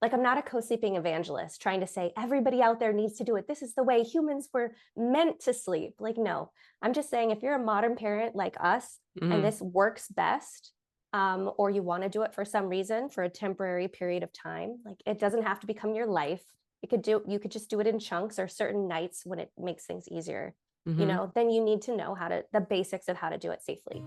like, I'm not a co-sleeping evangelist trying to say everybody out there needs to do it. This is the way humans were meant to sleep. Like, no, I'm just saying if you're a modern parent like us and Mhm. this works best, or you want to do it for some reason for a temporary period of time, like it doesn't have to become your life. You could just do it in chunks or certain nights when it makes things easier. Mhm. Then you need to know the basics of how to do it safely.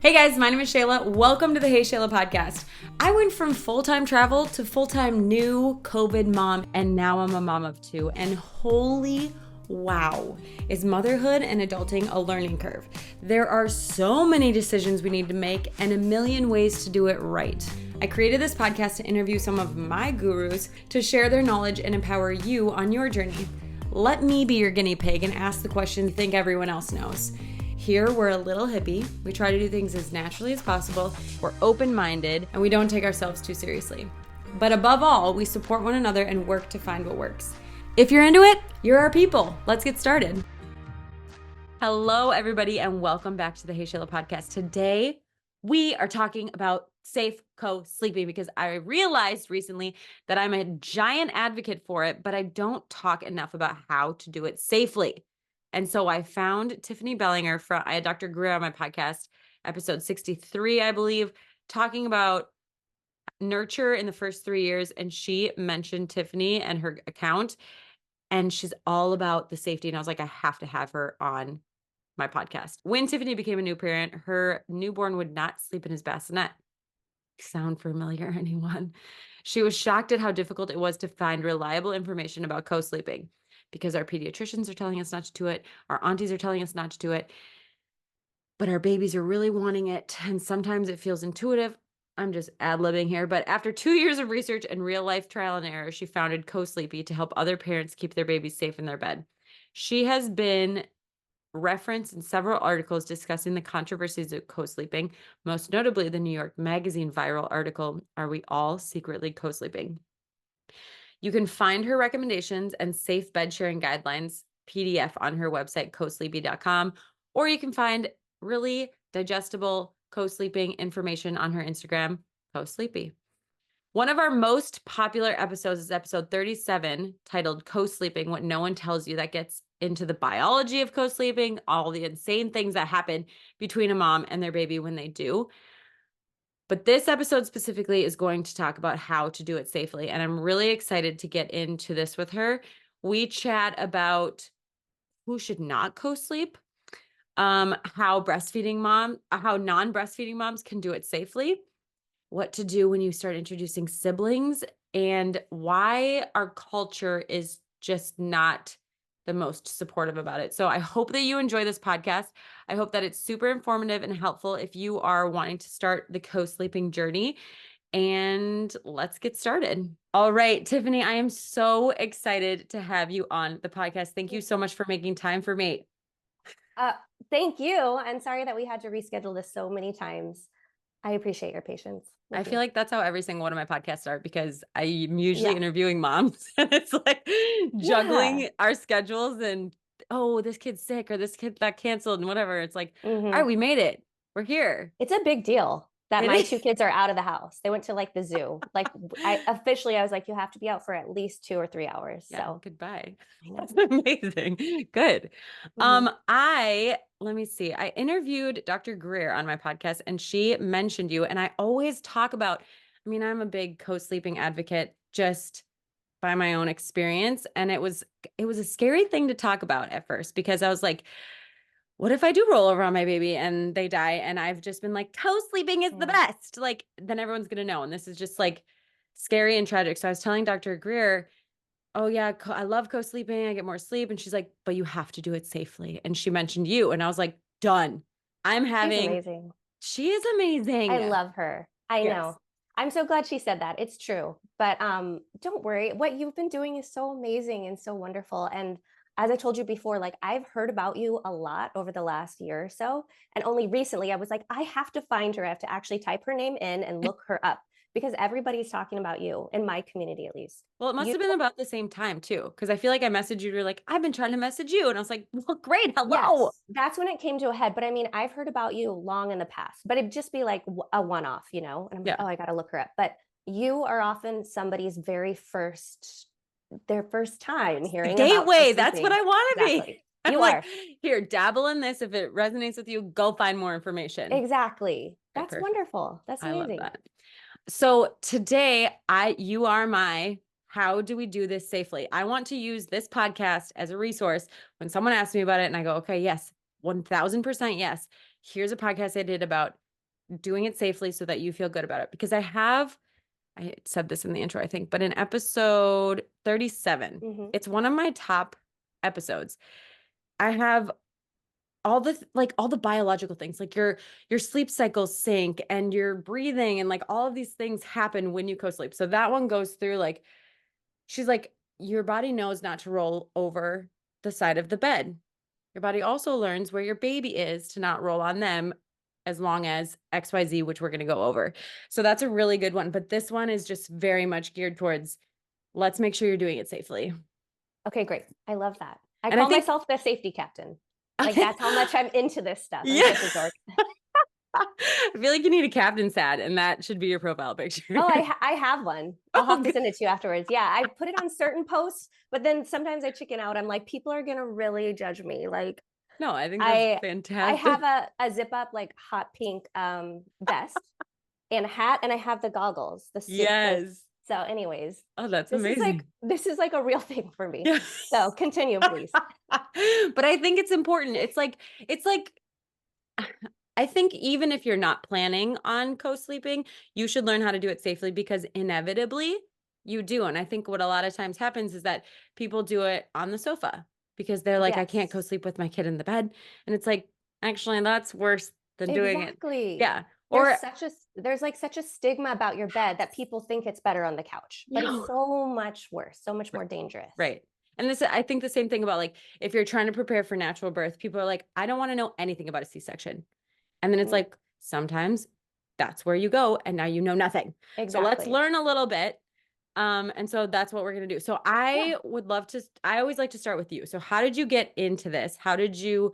Hey guys, my name is Shayla. Welcome to the HeyShayla Podcast. I went from full-time travel to full-time new COVID mom, and now I'm a mom of two. And holy wow, is motherhood and adulting a learning curve. There are so many decisions we need to make and a million ways to do it right. I created this podcast to interview some of my gurus to share their knowledge and empower you on your journey. Let me be your guinea pig and ask the questions you think everyone else knows. Here, we're a little hippie. We try to do things as naturally as possible. We're open-minded, and we don't take ourselves too seriously. But above all, we support one another and work to find what works. If you're into it, you're our people. Let's get started. Hello, everybody, and welcome back to the HeyShayla Podcast. Today, we are talking about safe co-sleeping because I realized recently that I'm a giant advocate for it, but I don't talk enough about how to do it safely. And so I found Tiffany Belanger I had Dr. Greer on my podcast, episode 63, I believe, talking about nurture in the first 3 years. And she mentioned Tiffany and her account, and she's all about the safety. And I was like, I have to have her on my podcast. When Tiffany became a new parent, her newborn would not sleep in his bassinet. Sound familiar, anyone? She was shocked at how difficult it was to find reliable information about co-sleeping because our pediatricians are telling us not to do it, our aunties are telling us not to do it, but our babies are really wanting it, and sometimes it feels intuitive. I'm just ad-libbing here, but after 2 years of research and real-life trial and error, she founded Cosleepy to help other parents keep their babies safe in their bed. She has been referenced in several articles discussing the controversies of co-sleeping, most notably the New York Magazine viral article, Are We All Secretly Co-Sleeping? You can find her recommendations and safe bed sharing guidelines PDF on her website, cosleepy.com, or you can find really digestible co-sleeping information on her Instagram, Cosleepy. One of our most popular episodes is episode 37, titled Co-Sleeping, What No One Tells You, that gets into the biology of co-sleeping, all the insane things that happen between a mom and their baby when they do. But this episode specifically is going to talk about how to do it safely. And I'm really excited to get into this with her. We chat about who should not co-sleep, how non-breastfeeding moms can do it safely, what to do when you start introducing siblings, and why our culture is just not the most supportive about it. So I hope that you enjoy this podcast. I hope that it's super informative and helpful if you are wanting to start the co-sleeping journey. And let's get started. All right, Tiffany, I am so excited to have you on the podcast. Thank you so much for making time for me. Uh, Thank you. And sorry that we had to reschedule this so many times. I appreciate your patience I with feel me. like that's how every single one of my podcasts start because I'm usually Yeah. interviewing moms and it's like Yeah. juggling our schedules and, oh, this kid's sick or this kid that canceled and whatever. It's like, all right, hmm we made it. We're here. It's a big deal that It my is. two kids are out of the house. They went to like the zoo. Like I was like, you have to be out for at least 2 or 3 hours. Yeah, So goodbye. I know. That's amazing. Good. hmm Let me see. I interviewed Dr. Greer on my podcast and she mentioned you. And I always talk about, I'm a big co-sleeping advocate just by my own experience. And it was a scary thing to talk about at first because I was like, what if I do roll over on my baby and they die? And I've just been like, co-sleeping is the Yeah. best. Like, then everyone's going to know. And this is just like scary and tragic. So I was telling Dr. Greer, oh yeah, I love co-sleeping. I get more sleep. And she's like, but you have to do it safely. And she mentioned you. And I was like, done. She's amazing. She is I amazing. love her. I Yes. know. I'm so glad she said that. It's true. But don't worry. What you've been doing is so amazing and so wonderful. And as I told you before, like I've heard about you a lot over the last year or so. And only recently I was like, I have to find her. I have to actually type her name in and look her up because everybody's talking about you in my community, at least. Well, it must You, have been about the same time too, because I feel like I messaged you. You're like, I've been trying to message you, and I was like, well, great, hello. yes, that's when it came to a head. But I mean, I've heard about you long in the past, but it'd just be like a one-off, And I'm like, Yeah, oh, I got to look her up. But you are often somebody's their first time hearing about gateway. That's what co-sleeping. I want to be. Exactly. I'm You like, are. here, dabble in this. If it resonates with you, go find more information. Exactly. Right, That's perfect. wonderful. That's I love amazing. that. So today, you are my how do we do this safely? I want to use this podcast as a resource when someone asks me about it and I go, okay, yes, 1000% yes. Here's a podcast I did about doing it safely so that you feel good about it. Because I said this in the intro, I think, but in episode 37, Hmm. it's one of my top episodes. I have all the biological things, like your sleep cycles sync and your breathing and like all of these things happen when you co-sleep. So that one goes through like she's like, your body knows not to roll over the side of the bed. Your body also learns where your baby is to not roll on them as long as XYZ, which we're going to go over. So that's a really good one. But this one is just very much geared towards let's make sure you're doing it safely. Okay, great. I love that. I And I call think, myself the safety captain. Like okay. that's how much I'm into this stuff. I'm Yeah. such a dork. I feel like you need a captain's hat, and that should be your profile picture. Oh, I have one. I'll Oh, have to send it to you afterwards. Yeah, I put it on certain posts, but then sometimes I chicken out. I'm like, people are gonna really judge me. Like no, I think that's I fantastic. have a zip up like hot pink vest and hat, and I have the goggles, the suit. Yes. So, anyways, Oh, that's this is amazing. like a real thing for me. Yeah. So continue, please. But I think it's important. It's like I think even if you're not planning on co-sleeping, you should learn how to do it safely because inevitably you do. And I think what a lot of times happens is that people do it on the sofa because they're like, I can't Yes, co-sleep with my kid in the bed. And it's like, actually, that's worse than doing it. exactly. Yeah. Or There's like such a stigma about your bed that people think it's better on the couch, but it's yeah. so much worse, so much more dangerous. Right. And this, I think the same thing about like, if you're trying to prepare for natural birth, people are like, I don't want to know anything about a C-section. And then it's Mm, like, sometimes that's where you go. And now you know nothing. So let's exactly. learn a little bit. And so that's what we're going to do. So Yeah. I always like to start with you. So how did you get into this? How did you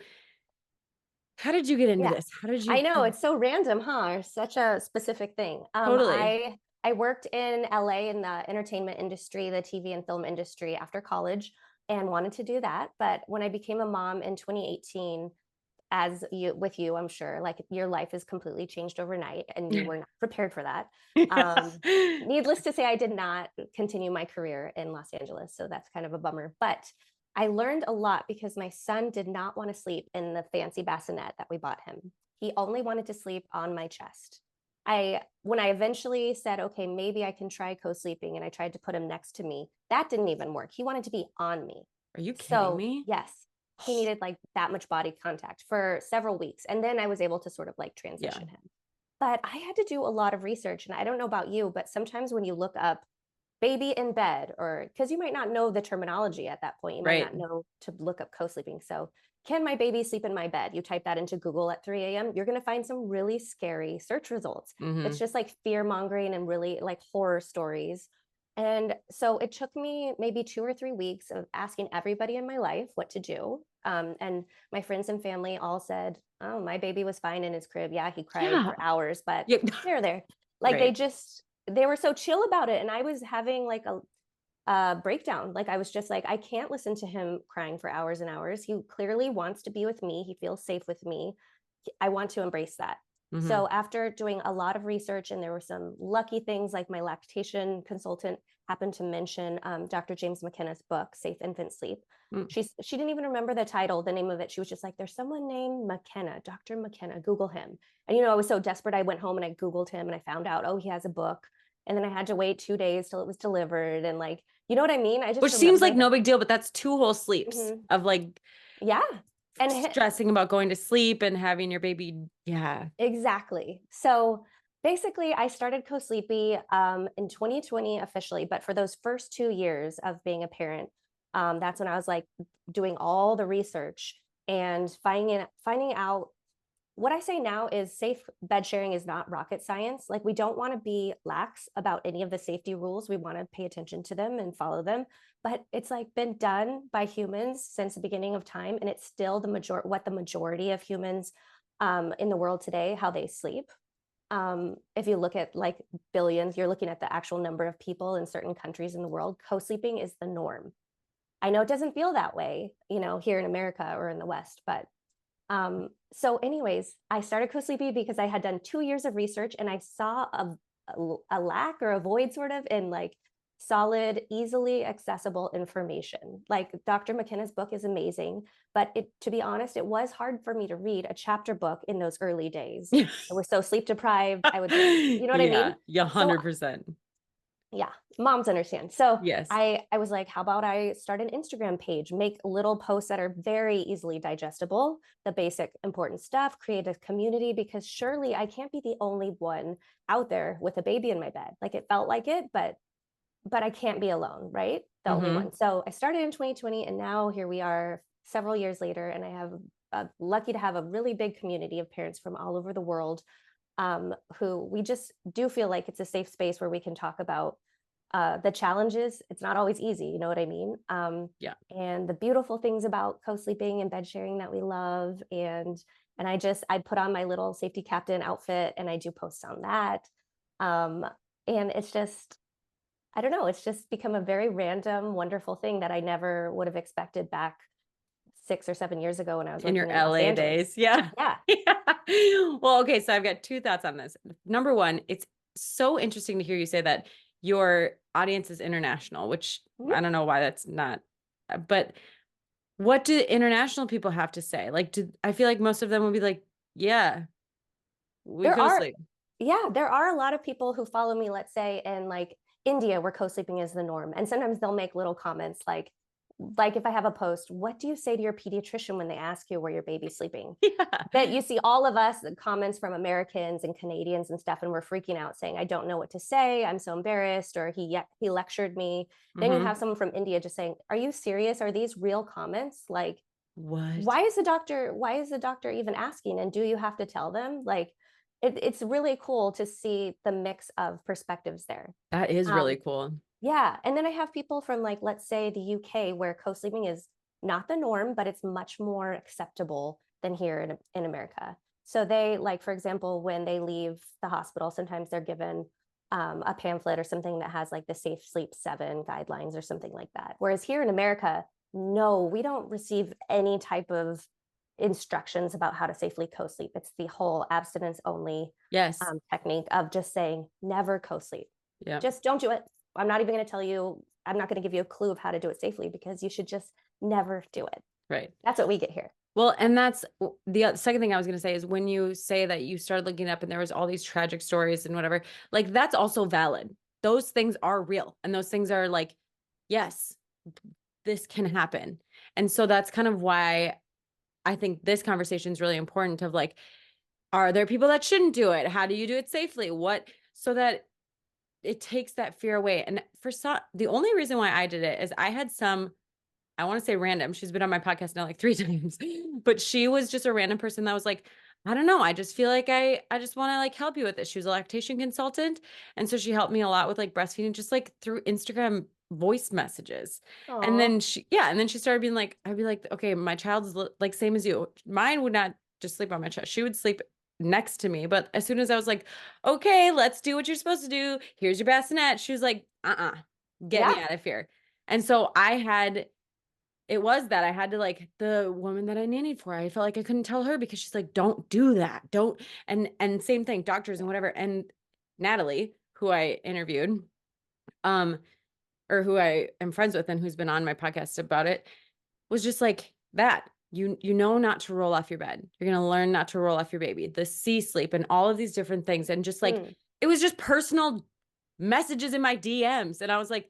get into Yeah. this? How did I you know it's so random, huh? Or such a specific thing. totally? I worked in LA in the entertainment industry, the TV and film industry after college and wanted to do that. But when I became a mom in 2018, as you, I'm sure, like your life is completely changed overnight and you were not prepared for that. Um, Needless to say, I did not continue my career in Los Angeles. So that's kind of a bummer. But I learned a lot because my son did not want to sleep in the fancy bassinet that we bought him. He only wanted to sleep on my chest. When I eventually said, okay, maybe I can try co-sleeping, and I tried to put him next to me, that didn't even work. He wanted to be on me. Are you kidding So me? yes, he needed like that much body contact for several weeks. And then I was able to sort of like Yeah. transition him. But I had to do a lot of research. And I don't know about you, but sometimes when you look up baby in bed, or because you might not know the terminology at that point, you might Right. not know to look up co-sleeping. So, can my baby sleep in my bed? You type that into Google at 3 a.m., you're going to find some really scary search results. Mm-hmm. It's just like fear mongering and really like horror stories. And so it took me maybe 2 or 3 weeks of asking everybody in my life what to do. And my friends and family all said, oh, my baby was fine in his crib. Yeah, he cried Yeah. for hours, but Yep. they're there. Like Right. they were so chill about it. And I was having like a breakdown. Like I was just like, I can't listen to him crying for hours and hours. He clearly wants to be with me. He feels safe with me. I want to embrace that. Mm-hmm. So after doing a lot of research, and there were some lucky things, like my lactation consultant happened to mention Dr. James McKenna's book, Safe Infant Sleep. Mm. She didn't even remember the title, the name of it. She was just like, there's someone named McKenna, Dr. McKenna, Google him. And I was so desperate. I went home and I Googled him and I found out, oh, he has a book. And then I had to wait 2 days till it was delivered. And like, you know what I mean? I just Which seems like remember no big deal, but that's 2 whole sleeps Mhm. of like Yeah. And stressing about going to sleep and having your baby. Yeah. exactly. So basically, I started Cosleepy in 2020 officially, but for those first 2 years of being a parent, that's when I was like doing all the research and finding out what I say now is safe bed sharing is not rocket science. Like, we don't want to be lax about any of the safety rules. We want to pay attention to them and follow them. But it's like been done by humans since the beginning of time. And it's still what the majority of humans in the world today, how they sleep. If you look at like billions, you're looking at the actual number of people in certain countries in the world, co-sleeping is the norm. I know it doesn't feel that way, here in America or in the West, but so anyways, I started Cosleepy because I had done 2 years of research and I saw a lack or a void sort of in like solid, easily accessible information. Like Dr. McKenna's book is amazing, but to be honest, it was hard for me to read a chapter book in those early days. I was so sleep deprived. I would, you know what I mean? Yeah, 100%. Yeah, moms understand. So yes, I was like, how about I start an Instagram page, make little posts that are very easily digestible, the basic important stuff, create a community, because surely I can't be the only one out there with a baby in my bed. Like, it felt like it, but I can't be alone, right? The only one. So I started in 2020 and now here we are several years later, and I have lucky to have a really big community of parents from all over the world, who we just do feel like it's a safe space where we can talk about the challenges. It's not always easy, you know what I mean? Yeah. And the beautiful things about co-sleeping and bed sharing that we love. And I put on my little safety captain outfit and I do posts on that. And it's just, I don't know, it's just become a very random, wonderful thing that I never would have expected back 6 or 7 years ago when I was in working your in Los LA Angeles. days. Yeah. Yeah. Well, okay. So I've got 2 thoughts on this. Number one, it's so interesting to hear you say that your audience is international, which I don't know why that's not, but what do international people have to say? Like, I feel like most of them would be like, yeah, we co-sleep. Yeah, there are a lot of people who follow me, let's say in like India, where co-sleeping is the norm. And sometimes they'll make little comments like if I have a post, what do you say to your pediatrician when they ask you where your baby's sleeping? Yeah. That you see all of us, the comments from Americans and Canadians and stuff, and we're freaking out saying, I don't know what to say. I'm so embarrassed, or he lectured me. Then you have someone from India just saying, are you serious? Are these real comments? Like, what? Why is the doctor even asking? And do you have to tell them? Like, it's really cool to see the mix of perspectives there. That is really cool. Yeah. And then I have people from, like, let's say the UK, where co-sleeping is not the norm, but it's much more acceptable than here in America. So they, like, for example, when they leave the hospital, sometimes they're given a pamphlet or something that has like the Safe Sleep 7 guidelines or something like that. Whereas here in America, no, we don't receive any type of instructions about how to safely co-sleep. It's the whole abstinence only technique of just saying never co-sleep. Yeah. Just don't do it. I'm not even going to tell you, I'm not going to give you a clue of how to do it safely, because you should just never do it. Right. That's what we get here. Well, and that's the second thing I was going to say is, when you say that you started looking up and there was all these tragic stories and whatever, like, that's also valid. Those things are real. And those things are like, yes, this can happen. And so that's kind of why I think this conversation is really important, of like, are there people that shouldn't do it? How do you do it safely? So that it takes that fear away. And for the only reason why I did it is I had I want to say random. She's been on my podcast now like 3 times, but she was just a random person that was like, I don't know. I just feel like I just want to like help you with this. She was a lactation consultant. And so she helped me a lot with like breastfeeding, just like through Instagram voice messages. Aww. And then she started being like, I'd be like, okay, my child's like same as you. Mine would not just sleep on my chest. She would sleep next to me. But as soon as I was like, okay, let's do what you're supposed to do. Here's your bassinet. She was like, get me out of here. And so I had to, like, the woman that I nannied for, I felt like I couldn't tell her, because she's like, don't do that. Don't. And same thing, doctors and whatever. And Natalie, who I interviewed, or who I am friends with and who's been on my podcast about it, was just like that. You know not to roll off your bed. You're going to learn not to roll off your baby, the C-sleep and all of these different things. And just like, it was just personal messages in my DMs. And I was like,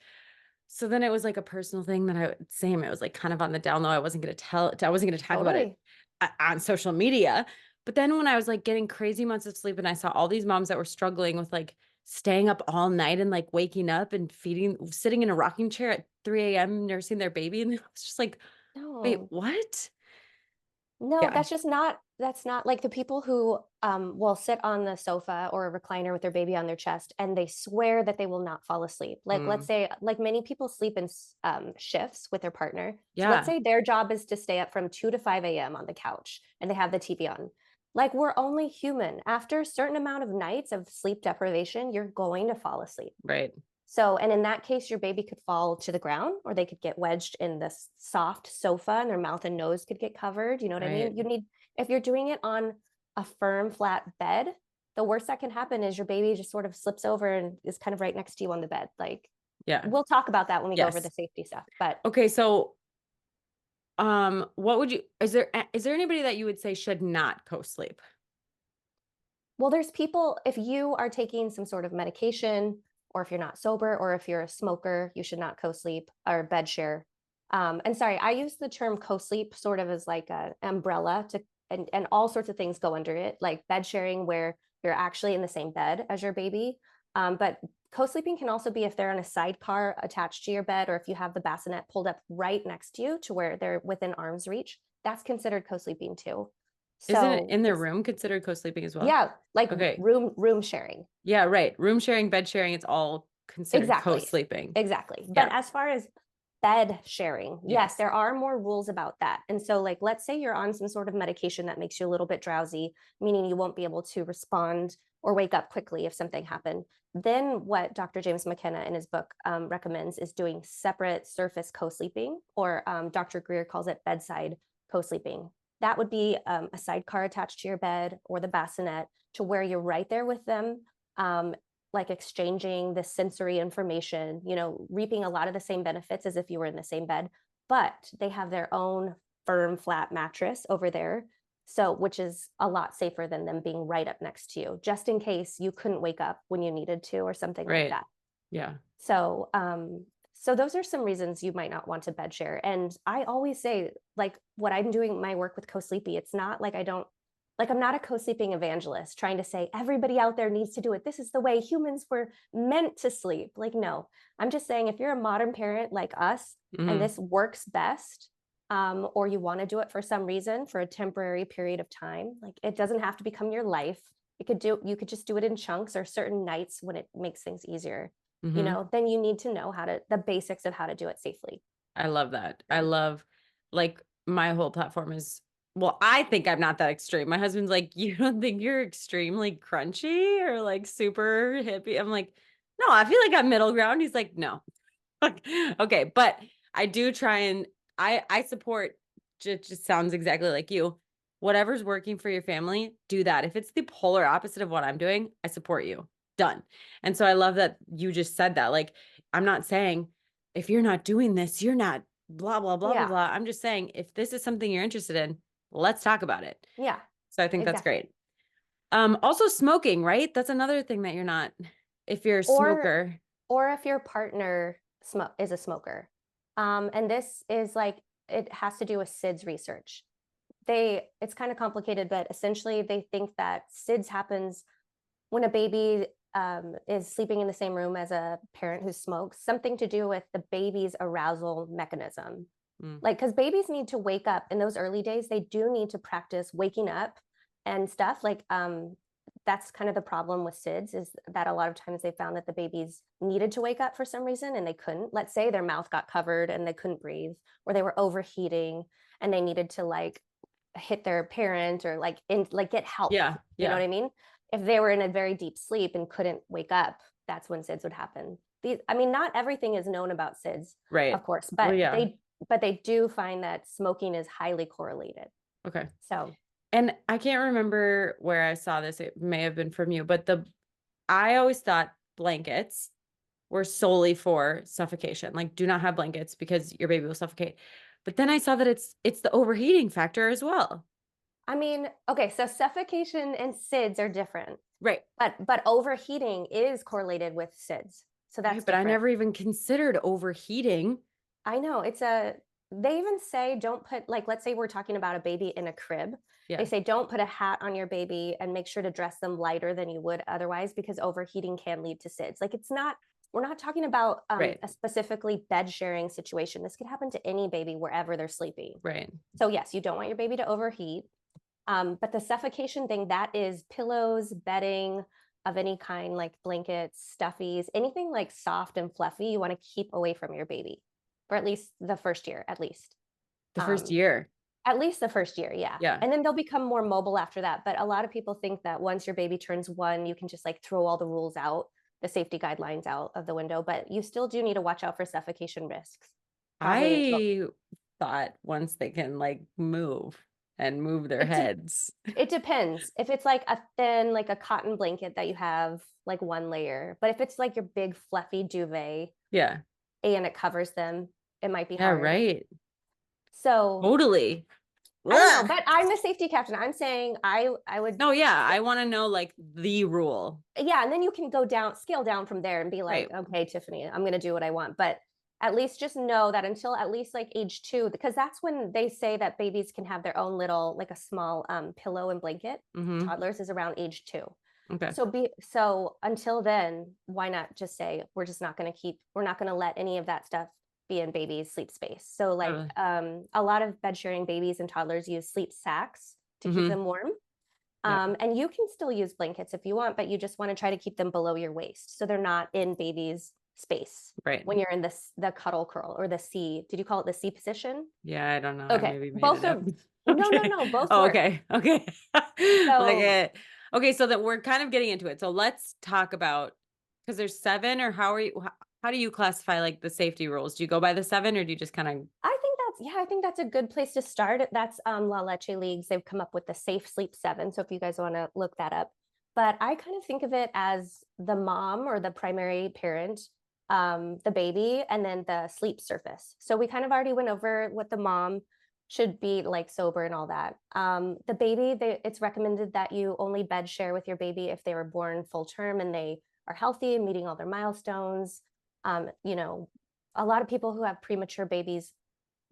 so then it was like a personal thing that it was like kind of on the down low. I wasn't going to talk about it on social media. But then when I was like getting crazy amounts of sleep and I saw all these moms that were struggling with like staying up all night and like waking up and sitting in a rocking chair at 3 a.m. nursing their baby. And I was just like, wait, what? No, that's just not that's not like the people who will sit on the sofa or a recliner with their baby on their chest and they swear that they will not fall asleep. Like, let's say, like many people sleep in shifts with their partner. So let's Yeah. say their job is to stay up from 2 to 5 a.m. on the couch and they have the TV on. Like, we're only human. After a certain amount of nights of sleep deprivation, you're going to fall asleep. Right. So, and in that case, your baby could fall to the ground or they could get wedged in this soft sofa and their mouth and nose could get covered. You know what I mean? You need, if you're doing it on a firm, flat bed, the worst that can happen is your baby just sort of slips over and is kind of right next to you on the bed. Like, Yeah. we'll talk about that when we go over Yes. the safety stuff. But Okay, so what would you, is there anybody that you would say should not co-sleep? well, there's people, if you are taking some sort of medication, or if you're not sober, or if you're a smoker, you should not co-sleep or bed share. And sorry, I use the term co-sleep sort of as like an umbrella to, and all sorts of things go under it, like bed sharing where you're actually in the same bed as your baby. But co-sleeping can also be if they're on a sidecar attached to your bed, or if you have the bassinet pulled up right next to you to where they're within arm's reach, that's considered co-sleeping too. Isn't it So in their room considered co-sleeping as well? yeah, like Okay. room sharing. Yeah, right. Room sharing, bed sharing, it's all considered Exactly. co-sleeping. Exactly. Yeah. But as far as bed sharing, yes, there are more rules about that. And so, like, let's say you're on some sort of medication that makes you a little bit drowsy, meaning you won't be able to respond or wake up quickly if something happened. Then what Dr. James McKenna in his book recommends is doing separate surface co-sleeping, or Dr. Greer calls it bedside co-sleeping. That would be a sidecar attached to your bed or the bassinet to where you're right there with them, like exchanging the sensory information, you know, reaping a lot of the same benefits as if you were in the same bed, but they have their own firm, flat mattress over there. So, which is a lot safer than them being right up next to you, just in case you couldn't wake up when you needed to or something like that. Yeah. So, so those are some reasons you might not want to bed share. And I always say, like, what I'm doing my work with Cosleepy, it's not like I'm not a co-sleeping evangelist trying to say everybody out there needs to do it. This is the way humans were meant to sleep. Like, no, I'm just saying if you're a modern parent like us and this works best, or you want to do it for some reason for a temporary period of time, like it doesn't have to become your life. You could just do it in chunks or certain nights when it makes things easier. You know, then you need to know the basics of how to do it safely. I love that. I love, like, my whole platform is, well, I think I'm not that extreme. My husband's like, you don't think you're extremely crunchy or like super hippie? I'm like, no, I feel like I'm middle ground. He's like, no. Okay. But I do try and I support, just sounds exactly like you. Whatever's working for your family, do that. If it's the polar opposite of what I'm doing, I support you. Done. And so I love that you just said that. Like, I'm not saying if you're not doing this, you're not blah, blah, blah, blah, blah. I'm just saying, if this is something you're interested in, let's talk about it. Yeah. So I think that's great. Also smoking, right? That's another thing that you're not, if you're a smoker. Or if your partner is a smoker. And this is like, it has to do with SIDS research. It's kind of complicated, but essentially they think that SIDS happens when a baby is sleeping in the same room as a parent who smokes, something to do with the baby's arousal mechanism. Like, because babies need to wake up in those early days, they do need to practice waking up and stuff. Like, that's kind of the problem with SIDS, is that a lot of times they found that the babies needed to wake up for some reason and they couldn't. Let's say their mouth got covered and they couldn't breathe, or they were overheating and they needed to like hit their parent or get help. You know what I mean? If they were in a very deep sleep and couldn't wake up, that's when SIDS would happen. Not everything is known about SIDS, right? Of course, but they do find that smoking is highly correlated. Okay. So, and I can't remember where I saw this. It may have been from you, but I always thought blankets were solely for suffocation. Like, do not have blankets because your baby will suffocate. But then I saw that it's the overheating factor as well. I mean, okay, so suffocation and SIDS are different. Right. But overheating is correlated with SIDS. So that's but I never even considered overheating. I know. They even say don't put, like, let's say we're talking about a baby in a crib. They say don't put a hat on your baby and make sure to dress them lighter than you would otherwise, because overheating can lead to SIDS. Like, we're not talking about a specifically bed sharing situation. This could happen to any baby wherever they're sleeping. Right. So yes, you don't want your baby to overheat. But the suffocation thing, that is pillows, bedding of any kind, like blankets, stuffies, anything like soft and fluffy, you want to keep away from your baby for at least the first year, at least. The first year. At least the first year, yeah. Yeah. And then they'll become more mobile after that. But a lot of people think that once your baby turns 1, you can just like throw all the rules out, the safety guidelines out of the window. But you still do need to watch out for suffocation risks. I thought once they can like move their heads. It depends. If it's like a thin, like a cotton blanket that you have like 1 layer, but if it's like your big fluffy duvet, yeah, and it covers them, it might be yeah, hard. right. So totally. I don't know, but I'm the safety captain. I'm saying I would. No, yeah, I want to know like the rule. Yeah, and then you can scale down from there and be like, Right. okay, Tiffany, I'm going to do what I want. But at least just know that until at least like age 2, because that's when they say that babies can have their own little, like a small pillow and blanket. Mm-hmm. Toddlers is around age 2. Okay. So until then, why not just say we're not going to let any of that stuff be in baby's sleep space. So like a lot of bed sharing babies and toddlers use sleep sacks to keep them warm. And you can still use blankets if you want, but you just want to try to keep them below your waist so they're not in baby's space. Right. When you're in the cuddle curl or the C. Did you call it the C position? Yeah, I don't know. Okay. Both are. Okay. No. Both. Oh, work. okay. Okay. So, okay. So that we're kind of getting into it. So let's talk about, because there's 7, or how do you classify like the safety rules? Do you go by the 7, or do you just kind of? I think that's a good place to start. That's La Leche Leagues. They've come up with the Safe Sleep 7. So if you guys want to look that up, but I kind of think of it as the mom or the primary parent, the baby, and then the sleep surface. So we kind of already went over what the mom should be like sober and all that. The baby, it's recommended that you only bed share with your baby if they were born full term and they are healthy and meeting all their milestones. A lot of people who have premature babies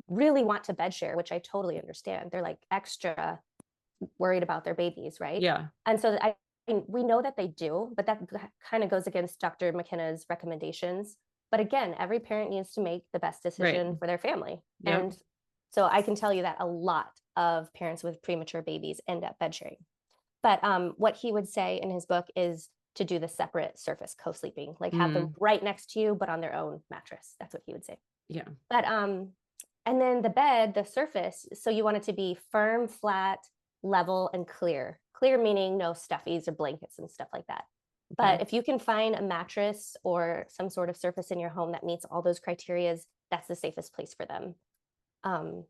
really want to bed share, which I totally understand. They're like extra worried about their babies, right? Yeah. And so we know that they do, but that kind of goes against Dr. McKenna's recommendations. But again, every parent needs to make the best decision for their family. Yep. And so I can tell you that a lot of parents with premature babies end up bed sharing. But what he would say in his book is to do the separate surface co-sleeping, like have them right next to you, but on their own mattress. That's what he would say. Yeah. But and then the bed, the surface, so you want it to be firm, flat, level, and clear. Clear meaning no stuffies or blankets and stuff like that. Okay. But if you can find a mattress or some sort of surface in your home that meets all those criteria, that's the safest place for them. And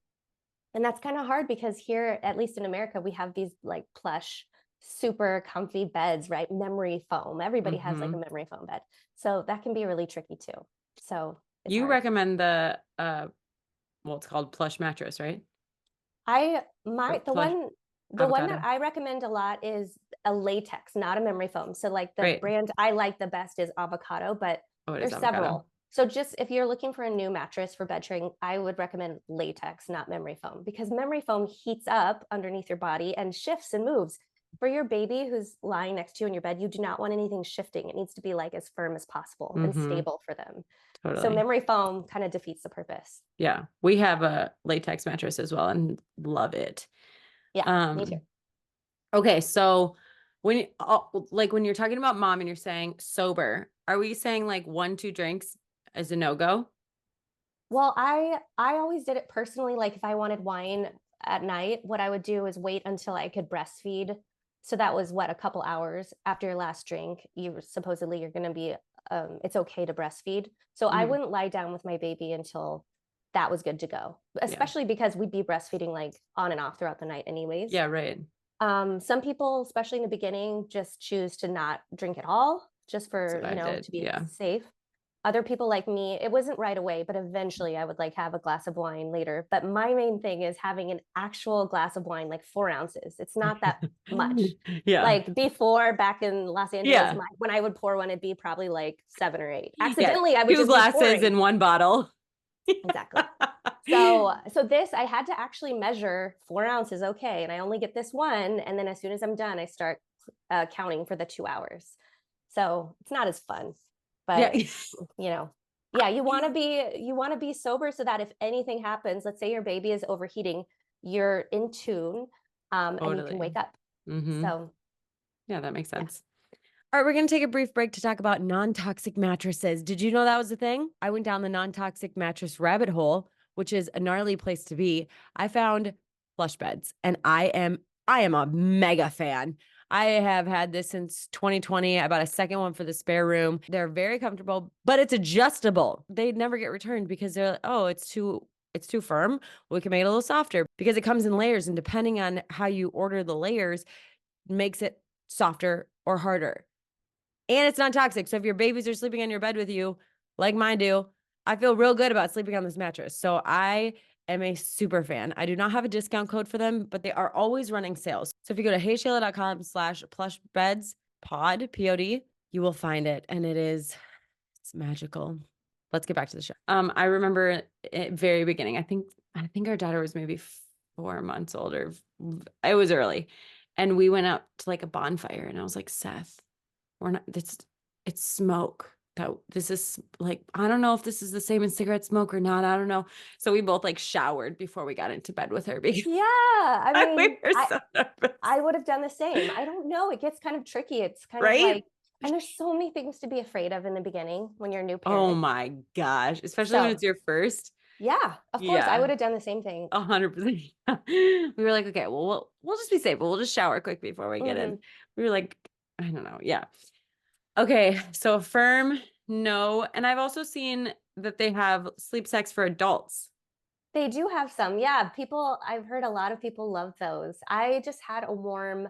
that's kind of hard because here, at least in America, we have these like plush, super comfy beds, right? Memory foam. Everybody has like a memory foam bed. So that can be really tricky too. So you recommend the it's called plush mattress, right? The one that I recommend a lot is a latex, not a memory foam. So like the brand I like the best is Avocado, but there's several. So just if you're looking for a new mattress for bed sharing, I would recommend latex, not memory foam, because memory foam heats up underneath your body and shifts and moves. For your baby who's lying next to you in your bed, you do not want anything shifting. It needs to be like as firm as possible and stable for them. Totally. So memory foam kind of defeats the purpose. Yeah. We have a latex mattress as well and love it. Yeah, me too. Okay. So when you're talking about mom and you're saying sober, are we saying like 1-2 drinks is a no-go? Well, I always did it personally. Like if I wanted wine at night, what I would do is wait until I could breastfeed. So that was a couple hours after your last drink, you're going to be, it's okay to breastfeed. So I wouldn't lie down with my baby until that was good to go, especially because we'd be breastfeeding like on and off throughout the night anyways. Yeah. Right. Some people, especially in the beginning, just choose to not drink at all just for, to be safe. Other people like me, it wasn't right away, but eventually I would like have a glass of wine later. But my main thing is having an actual glass of wine, like 4 ounces. It's not that much. Yeah. Like before, back in Los Angeles, when I would pour one, it'd be probably like 7 or 8. Accidentally, I would 2 glasses in 1 bottle. Exactly. So this, I had to actually measure 4 ounces. Okay. And I only get this one. And then as soon as I'm done, I start counting for the 2 hours. So it's not as fun. But you want to be sober so that if anything happens, let's say your baby is overheating, you're in tune. and you can wake up. So yeah, that makes sense. All right, we're going to take a brief break to talk about non-toxic mattresses. Did you know that was a thing? I went down the non-toxic mattress rabbit hole, which is a gnarly place to be. I found plush beds, and I am a mega fan. I have had this since 2020. I bought a second one for the spare room. They're very comfortable, but it's adjustable. They never get returned because they're like, oh, it's too firm. We can make it a little softer because it comes in layers, and depending on how you order the layers, makes it softer or harder. And it's not toxic. So if your babies are sleeping on your bed with you, like mine do, I feel real good about sleeping on this mattress. So I am a super fan. I do not have a discount code for them, but they are always running sales. So if you go to HeyShayla.com/plushbeds pod, P-O-D, you will find it. And it's magical. Let's get back to the show. I remember at very beginning, I think our daughter was maybe 4 months older. It was early. And we went out to like a bonfire, and I was like, Seth, we're not, it's smoke. This is like, I don't know if this is the same as cigarette smoke or not. I don't know. So we both like showered before we got into bed with her because I mean, we were so nervous. I would have done the same. I don't know. It gets kind of tricky. It's kind of like, and there's so many things to be afraid of in the beginning when you're a new parent. Oh my gosh. Especially when it's your first. Yeah, of course. I would have done the same thing. 100%. We were like, okay, well, we'll just be safe. We'll just shower quick before we get in. We were like, I don't know. Yeah. Okay. So affirm, no. And I've also seen that they have sleep sex for adults. They do have some. Yeah. I've heard a lot of people love those. I just had a warm,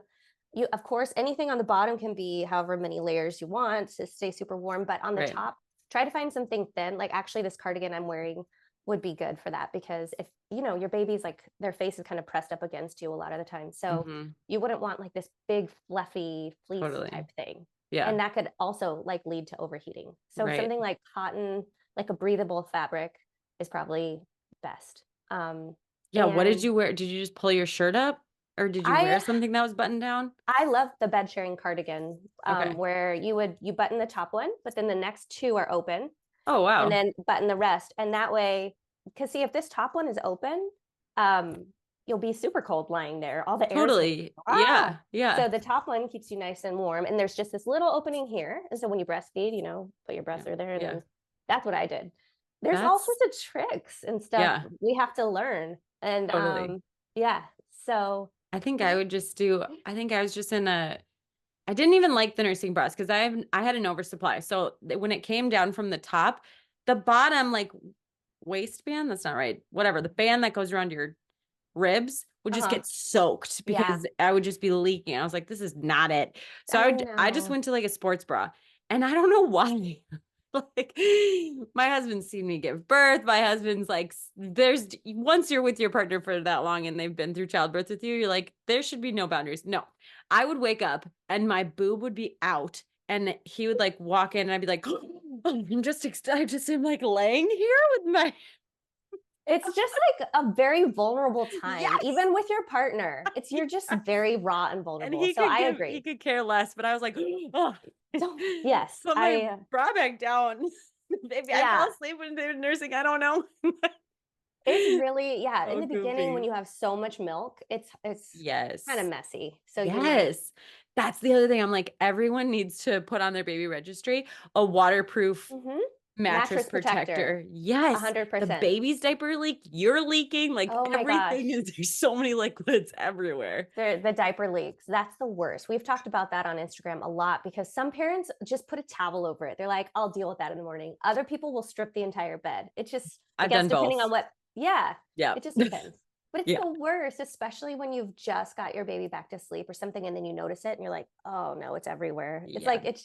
of course, anything on the bottom can be however many layers you want to stay super warm, but on the top, try to find something thin. Like actually this cardigan I'm wearing would be good for that, because if your baby's like their face is kind of pressed up against you a lot of the time, so you wouldn't want like this big fluffy fleece type thing. And that could also like lead to overheating. So something like cotton, like a breathable fabric, is probably best. What did you wear? Did you just pull your shirt up, or did you wear something that was buttoned down? I love the bed sharing cardigan, where you button the top one, but then the next two are open. Oh, wow. And then button the rest. And that way, because see, if this top one is open, you'll be super cold lying there. All the air. Totally. Yeah. So the top one keeps you nice and warm. And there's just this little opening here. And so when you breastfeed, put your breasts there. And then that's what I did. There's all sorts of tricks and stuff we have to learn. And so I think I would just I was just I didn't even like the nursing bras because I had an oversupply. So when it came down from the top, the bottom like waistband, that's not right. Whatever. The band that goes around your ribs would just get soaked because I would just be leaking. I was like, this is not it. So I just went to like a sports bra, and I don't know why. Like my husband's seen me give birth. My husband's like, once you're with your partner for that long and they've been through childbirth with you, you're like, there should be no boundaries. No, I would wake up and my boob would be out, and he would like walk in and I'd be like, oh, I'm just like laying here with my. It's just like a very vulnerable time, even with your partner. You're just very raw and vulnerable. And I agree. He could care less, but I was like, oh. Yes. Put my bra back down. Maybe I fell asleep when they were nursing. I don't know. It's really, in the beginning when you have so much milk, it's kind of messy. So that's the other thing. I'm like, everyone needs to put on their baby registry a waterproof mattress protector. Yes. 100%. The baby's diaper leak, you're leaking. Like everything there's so many liquids everywhere. The diaper leaks. That's the worst. We've talked about that on Instagram a lot because some parents just put a towel over it. They're like, I'll deal with that in the morning. Other people will strip the entire bed. It just, I've done depending both. on what, it just depends. But it's the worst, especially when you've just got your baby back to sleep or something, and then you notice it and you're like, oh no, it's everywhere. It's like,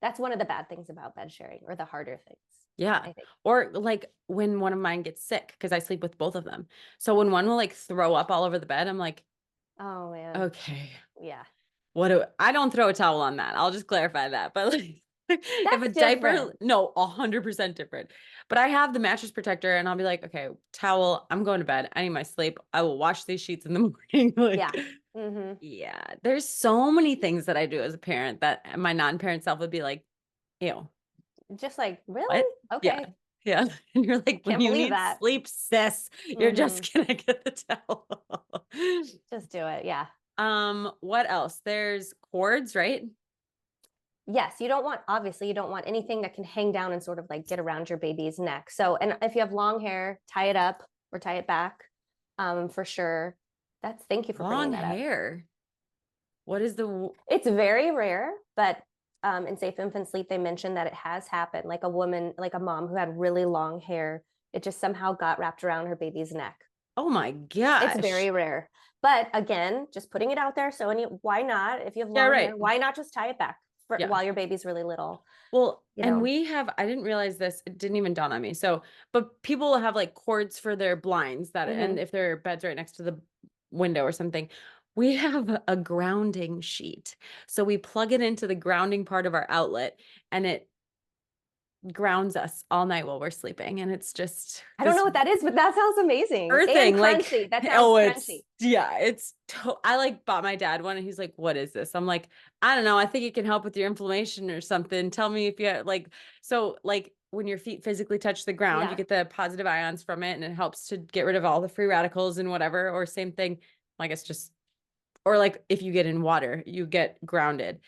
that's one of the bad things about bed sharing, or the harder things. Yeah. I think. Or like when one of mine gets sick, because I sleep with both of them. So when one will like throw up all over the bed, I'm like, oh man. Okay. Yeah. I don't throw a towel on that. I'll just clarify that. But like, if a diaper, no, 100% different. But I have the mattress protector, and I'll be like, okay, towel, I'm going to bed. I need my sleep. I will wash these sheets in the morning. Yeah. There's so many things that I do as a parent that my non-parent self would be like, ew. Just like, really? What? Okay. Yeah. And you're like, when Can't you believe need that. sleep, sis, you're Mhm. just gonna get the towel. Just do it. Yeah. What else? There's cords, right? Yes, you don't want, obviously, you don't want anything that can hang down and sort of like get around your baby's neck. So, and if you have long hair, tie it up or tie it back, for sure. Thank you for bringing Long that up. hair. What is the It's very rare, but in Safe Infant Sleep, they mentioned that it has happened. Like a woman, like a mom who had really long hair, it just somehow got wrapped around her baby's neck. Oh my It's gosh. very rare. But again, just putting it out there. So why not? If you have Yeah, long hair, right. why not just tie it back Yeah. while your baby's really little? Well, You and know? I didn't realize this, it didn't even dawn on me. So, but people have like cords for their blinds and Mm-hmm. if their bed's right next to the window or something, we have a grounding sheet. So we plug it into the grounding part of our outlet and it grounds us all night while we're sleeping. And it's just I don't know this what that is, but that sounds amazing and earthing, like, crunchy. That sounds oh, crunchy. I like bought my dad one and he's like, what is this? I'm like, I don't know. I think it can help with your inflammation or something. Tell me if you have, like, so like when your feet physically touch the ground, you Yeah. get the positive ions from it and it helps to get rid of all the free radicals and whatever, or same thing. I guess just, or like if you get in water, you get grounded.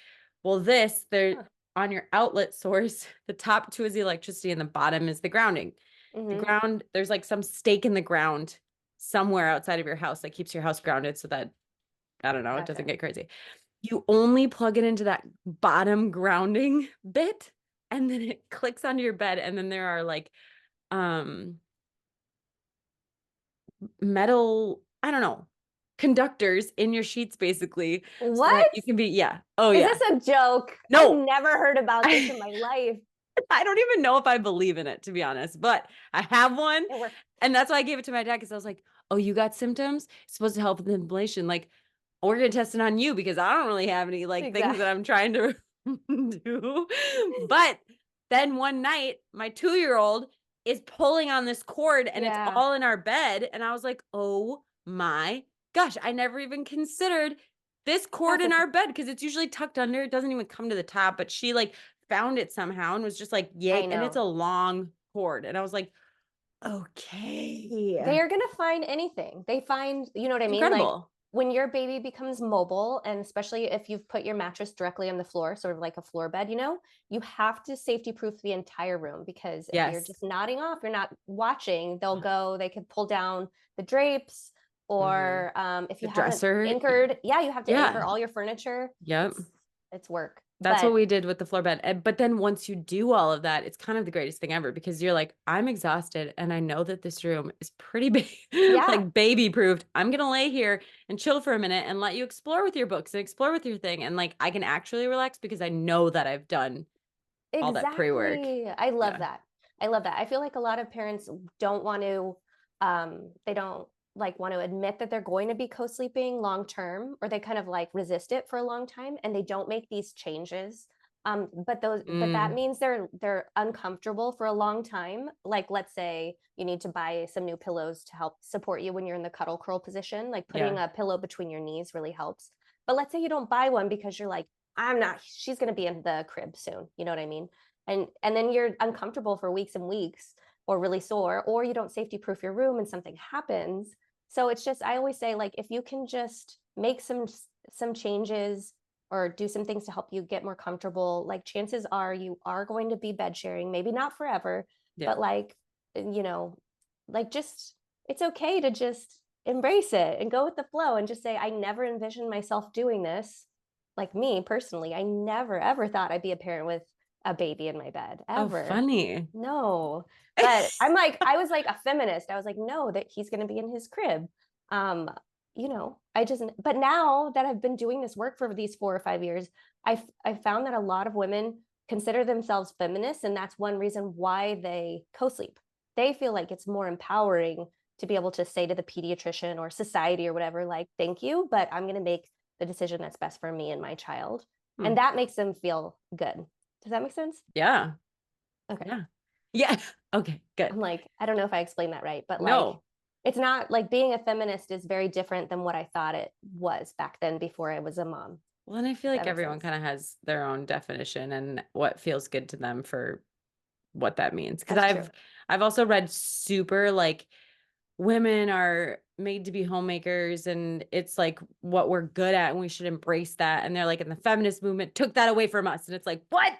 Well, there Huh. on your outlet source, the top two is the electricity and the bottom is the grounding. The Mm-hmm. ground, there's like some stake in the ground somewhere outside of your house that keeps your house grounded so that, I don't know, it doesn't Gotcha. get crazy. You only plug it into that bottom grounding bit and then it clicks onto your bed. And then there are like um metal, I don't know, conductors in your sheets basically so that What? you can be, yeah. Oh Is yeah. this a joke? I've No. never heard about this in I my life. don't even know if I believe in it, to be honest, but I have one. It works. And that's why I gave it to my dad because I was like, oh, you got symptoms? It's supposed to help with inflammation. Like, we're going to test it on you because I don't really have any like things Exactly. that I'm trying to do. But then one night, my 2-year-old is pulling on this cord and it's Yeah. all in our bed. And I was like, oh my gosh, I never even considered this cord That's in a, our bed because it's usually tucked under. It doesn't even come to the top, but she like found it somehow and was just like, I yay. And it's know. a long cord. And I was like, okay. They are going to find anything. They find, you know what I It's mean? Like incredible. when your baby becomes mobile, and especially if you've put your mattress directly on the floor, sort of like a floor bed, you have to safety proof the entire room because if you're Yes. just nodding off, you're not watching, they could pull down the drapes. Mhm. Or if The you haven't dresser. anchored, yeah, you have to anchor Yeah. all your furniture. Yep. It's work. That's what But we did with the floor bed. But then once you do all of that, it's kind of the greatest thing ever because you're like, I'm exhausted and I know that this room is pretty big, yeah, like baby proofed. I'm going to lay here and chill for a minute and let you explore with your books and explore with your thing. And like, I can actually relax because I know that I've done all that pre-work. exactly. I love Yeah. that. I love that. I feel like a lot of parents don't want to, they don't like want to admit that they're going to be co-sleeping long term, or they kind of like resist it for a long time and they don't make these changes. But that Mm, means they're uncomfortable for a long time. Like let's say you need to buy some new pillows to help support you when you're in the cuddle curl position. Like putting yeah. a pillow between your knees really helps. But let's say you don't buy one because you're like, she's going to be in the crib soon. You know what I mean? And then you're uncomfortable for weeks and weeks or really sore, or you don't safety proof your room and something happens. So it's just, I always say, like, if you can just make some changes or do some things to help you get more comfortable, like chances are you are going to be bed sharing, maybe not forever, Yeah. but like, you know, like just, it's okay to just embrace it and go with the flow and just say, I never envisioned myself doing this. Like me personally, I never ever thought I'd be a parent with a baby in my bed Oh, ever. funny. No. But I was like a feminist. I was like, no, that he's going to be in his crib. Um, but now that I've been doing this work for these 4 or 5 years, I found that a lot of women consider themselves feminists, and that's one reason why they co-sleep. They feel like it's more empowering to be able to say to the pediatrician or society or whatever, like, thank you, but I'm going to make the decision that's best for me and my child. Hmm. And that makes them feel good. Does that make sense? Yeah. Okay. Yeah. Yeah. Okay, good. I'm like, I don't know if I explained that right, but like, No. it's not like being a feminist is very different than what I thought it was back then before I was a mom. Well, and I feel If like that makes everyone sense. kind of has their own definition and what feels good to them for what that means. Because That's true. I've also read super like women are made to be homemakers and it's like what we're good at and we should embrace that. And they're like, and the feminist movement took that away from us. And it's like, what?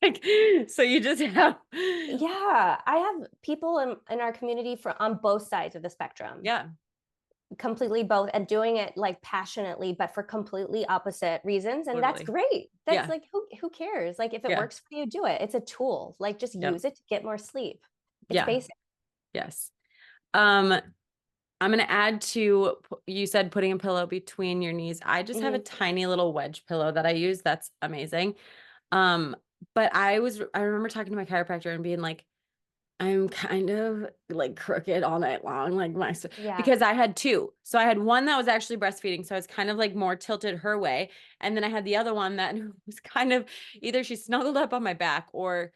Like, so you just have, Yeah, I have people in our community on both sides of the spectrum. yeah, Completely both, and doing it like passionately, but for completely opposite reasons. And that's totally. great. That's Yeah. like, who cares? Like, if it Yeah. works for you, do it. It's a tool. Like, just Yeah. use it to get more sleep. It's Yeah. basic. Yes. Um, I'm going to add to, you said putting a pillow between your knees. I just have a Mhm. tiny little wedge pillow that I use. That's amazing. Um, but I remember talking to my chiropractor and being like, I'm kind of like crooked all night long, like Yeah. because I had two. So I had one that was actually breastfeeding. So I was kind of like more tilted her way. And then I had the other one that was kind of either she snuggled up on my back or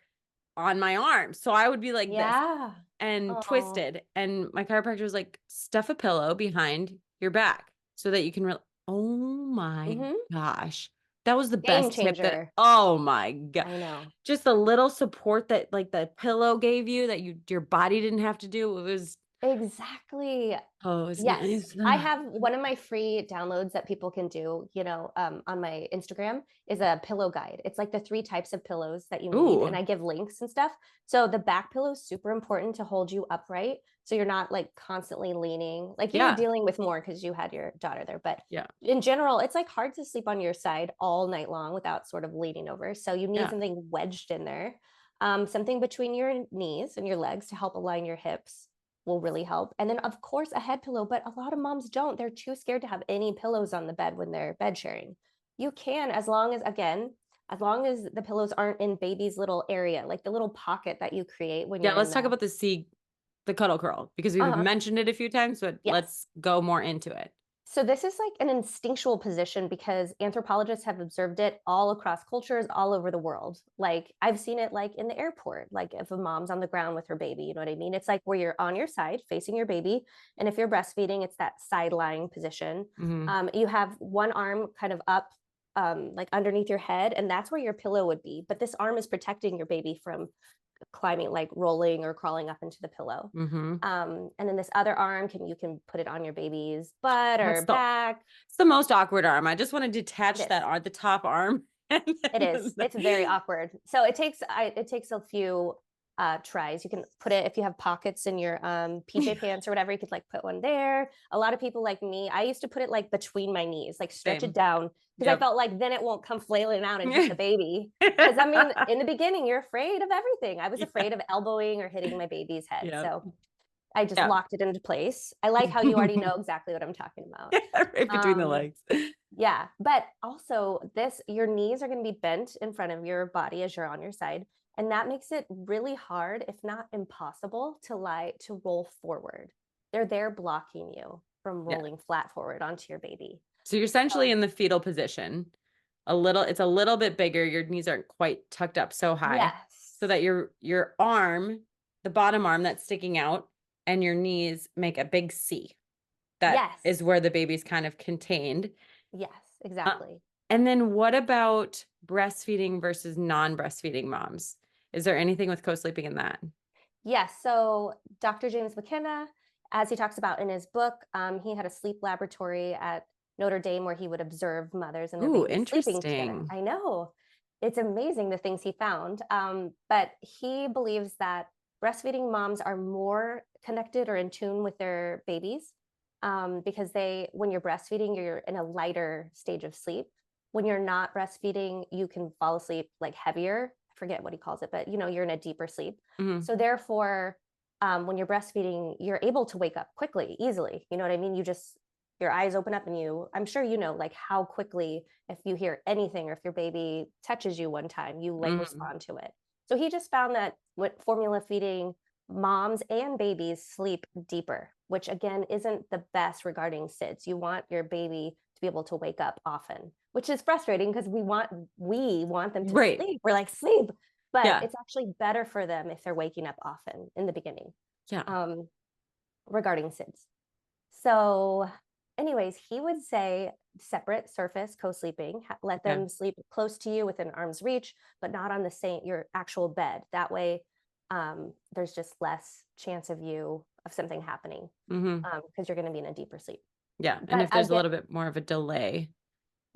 on my arm. So I would be like this Yeah. and Oh. twisted. And my chiropractor was like, stuff a pillow behind your back so that you can oh my Hmm. gosh. That was the Game best tip changer. oh my God. I know. Just a little support that like the pillow gave you that your body didn't have to do. It was, Exactly. oh, it's Yes. nice. I have one of my free downloads that people can do, on my Instagram is a pillow guide. It's like the 3 types of pillows that you need. And Ooh, I give links and stuff. So the back pillow is super important to hold you upright. So you're not like constantly leaning, like you were yeah, dealing with more because you had your daughter there. But yeah, in general, it's like hard to sleep on your side all night long without sort of leaning over. So you need yeah, something wedged in there, something between your knees and your legs to help align your hips will really help. And then of course a head pillow, but a lot of moms don't. They're too scared to have any pillows on the bed when they're bed sharing. You can, as long as, again, as long as the pillows aren't in baby's little area, like the little pocket that you create when yeah. you're in Let's talk the about the cuddle curl because we've mentioned it a few times, but yes. let's go more into it. So this is like an instinctual position because anthropologists have observed it all across cultures all over the world. Like I've seen it like in the airport, like if a mom's on the ground with her baby, you know what I mean? It's like where you're on your side facing your baby. And if you're breastfeeding, it's that side lying position. Hmm. You have one arm kind of up, like underneath your head, and that's where your pillow would be. But this arm is protecting your baby from climbing, like rolling or crawling up into the pillow. Hmm. And then this other arm you can put it on your baby's butt That's or back. it's the most awkward arm. I just want to It detach is. the top arm. It is. It's very awkward. So it takes a few tries. You can put it if you have pockets in your PJ pants or whatever. You could like put one there. A lot of people like me, I used to put it like between my knees, like stretch it Same. down because I Yep. felt like then it won't come flailing out and hit the baby. Because I mean, in the beginning, you're afraid of everything. I was Yeah. afraid of elbowing or hitting my baby's head. Yeah. So I just Yeah. locked it into place. I like how you already know exactly what I'm talking about. Right between the Um, legs. yeah, but also your knees are going to be bent in front of your body as you're on your side, and that makes it really hard, if not impossible, to roll forward. They're there blocking you from Yeah. rolling flat forward onto your baby. So you're essentially So, in the fetal position. It's a little bit bigger. Your knees aren't quite tucked up so high so yes. that your arm, the bottom arm that's sticking out, and your knees make a big C. That Yes. is where the baby's kind of contained. Yes, Uh, exactly. and then what about breastfeeding versus non-breastfeeding moms? Is there anything with co-sleeping in that? Yes. So Dr. James McKenna, as he talks about in his book, he had a sleep laboratory at Notre Dame where he would observe mothers and their Ooh, babies sleeping together. interesting. I know. It's amazing the things he found. But he believes that breastfeeding moms are more connected or in tune with their babies, because when you're breastfeeding, you're in a lighter stage of sleep. When you're not breastfeeding, you can fall asleep like heavier. I forget what he calls it, but you're in a deeper sleep. Mhm. So therefore, when you're breastfeeding, you're able to wake up quickly, easily. You know what I mean? Your eyes open up and I'm sure like how quickly, if you hear anything or if your baby touches you one time, you like Mhm. respond to it. So he just found that with formula feeding, moms and babies sleep deeper, which again isn't the best regarding SIDS. You want your baby to be able to wake up often, which is frustrating because we want them to Right. sleep. We're like, sleep, but Yeah. it's actually better for them if they're waking up often in the beginning, Yeah. um, regarding SIDS. So, anyways, he would say separate surface co-sleeping, let Yeah. them sleep close to you within arm's reach, but not on your actual bed. That way, there's just less chance of something happening because you're going to be in a deeper sleep. Yeah. And But if there's a little bit more of a delay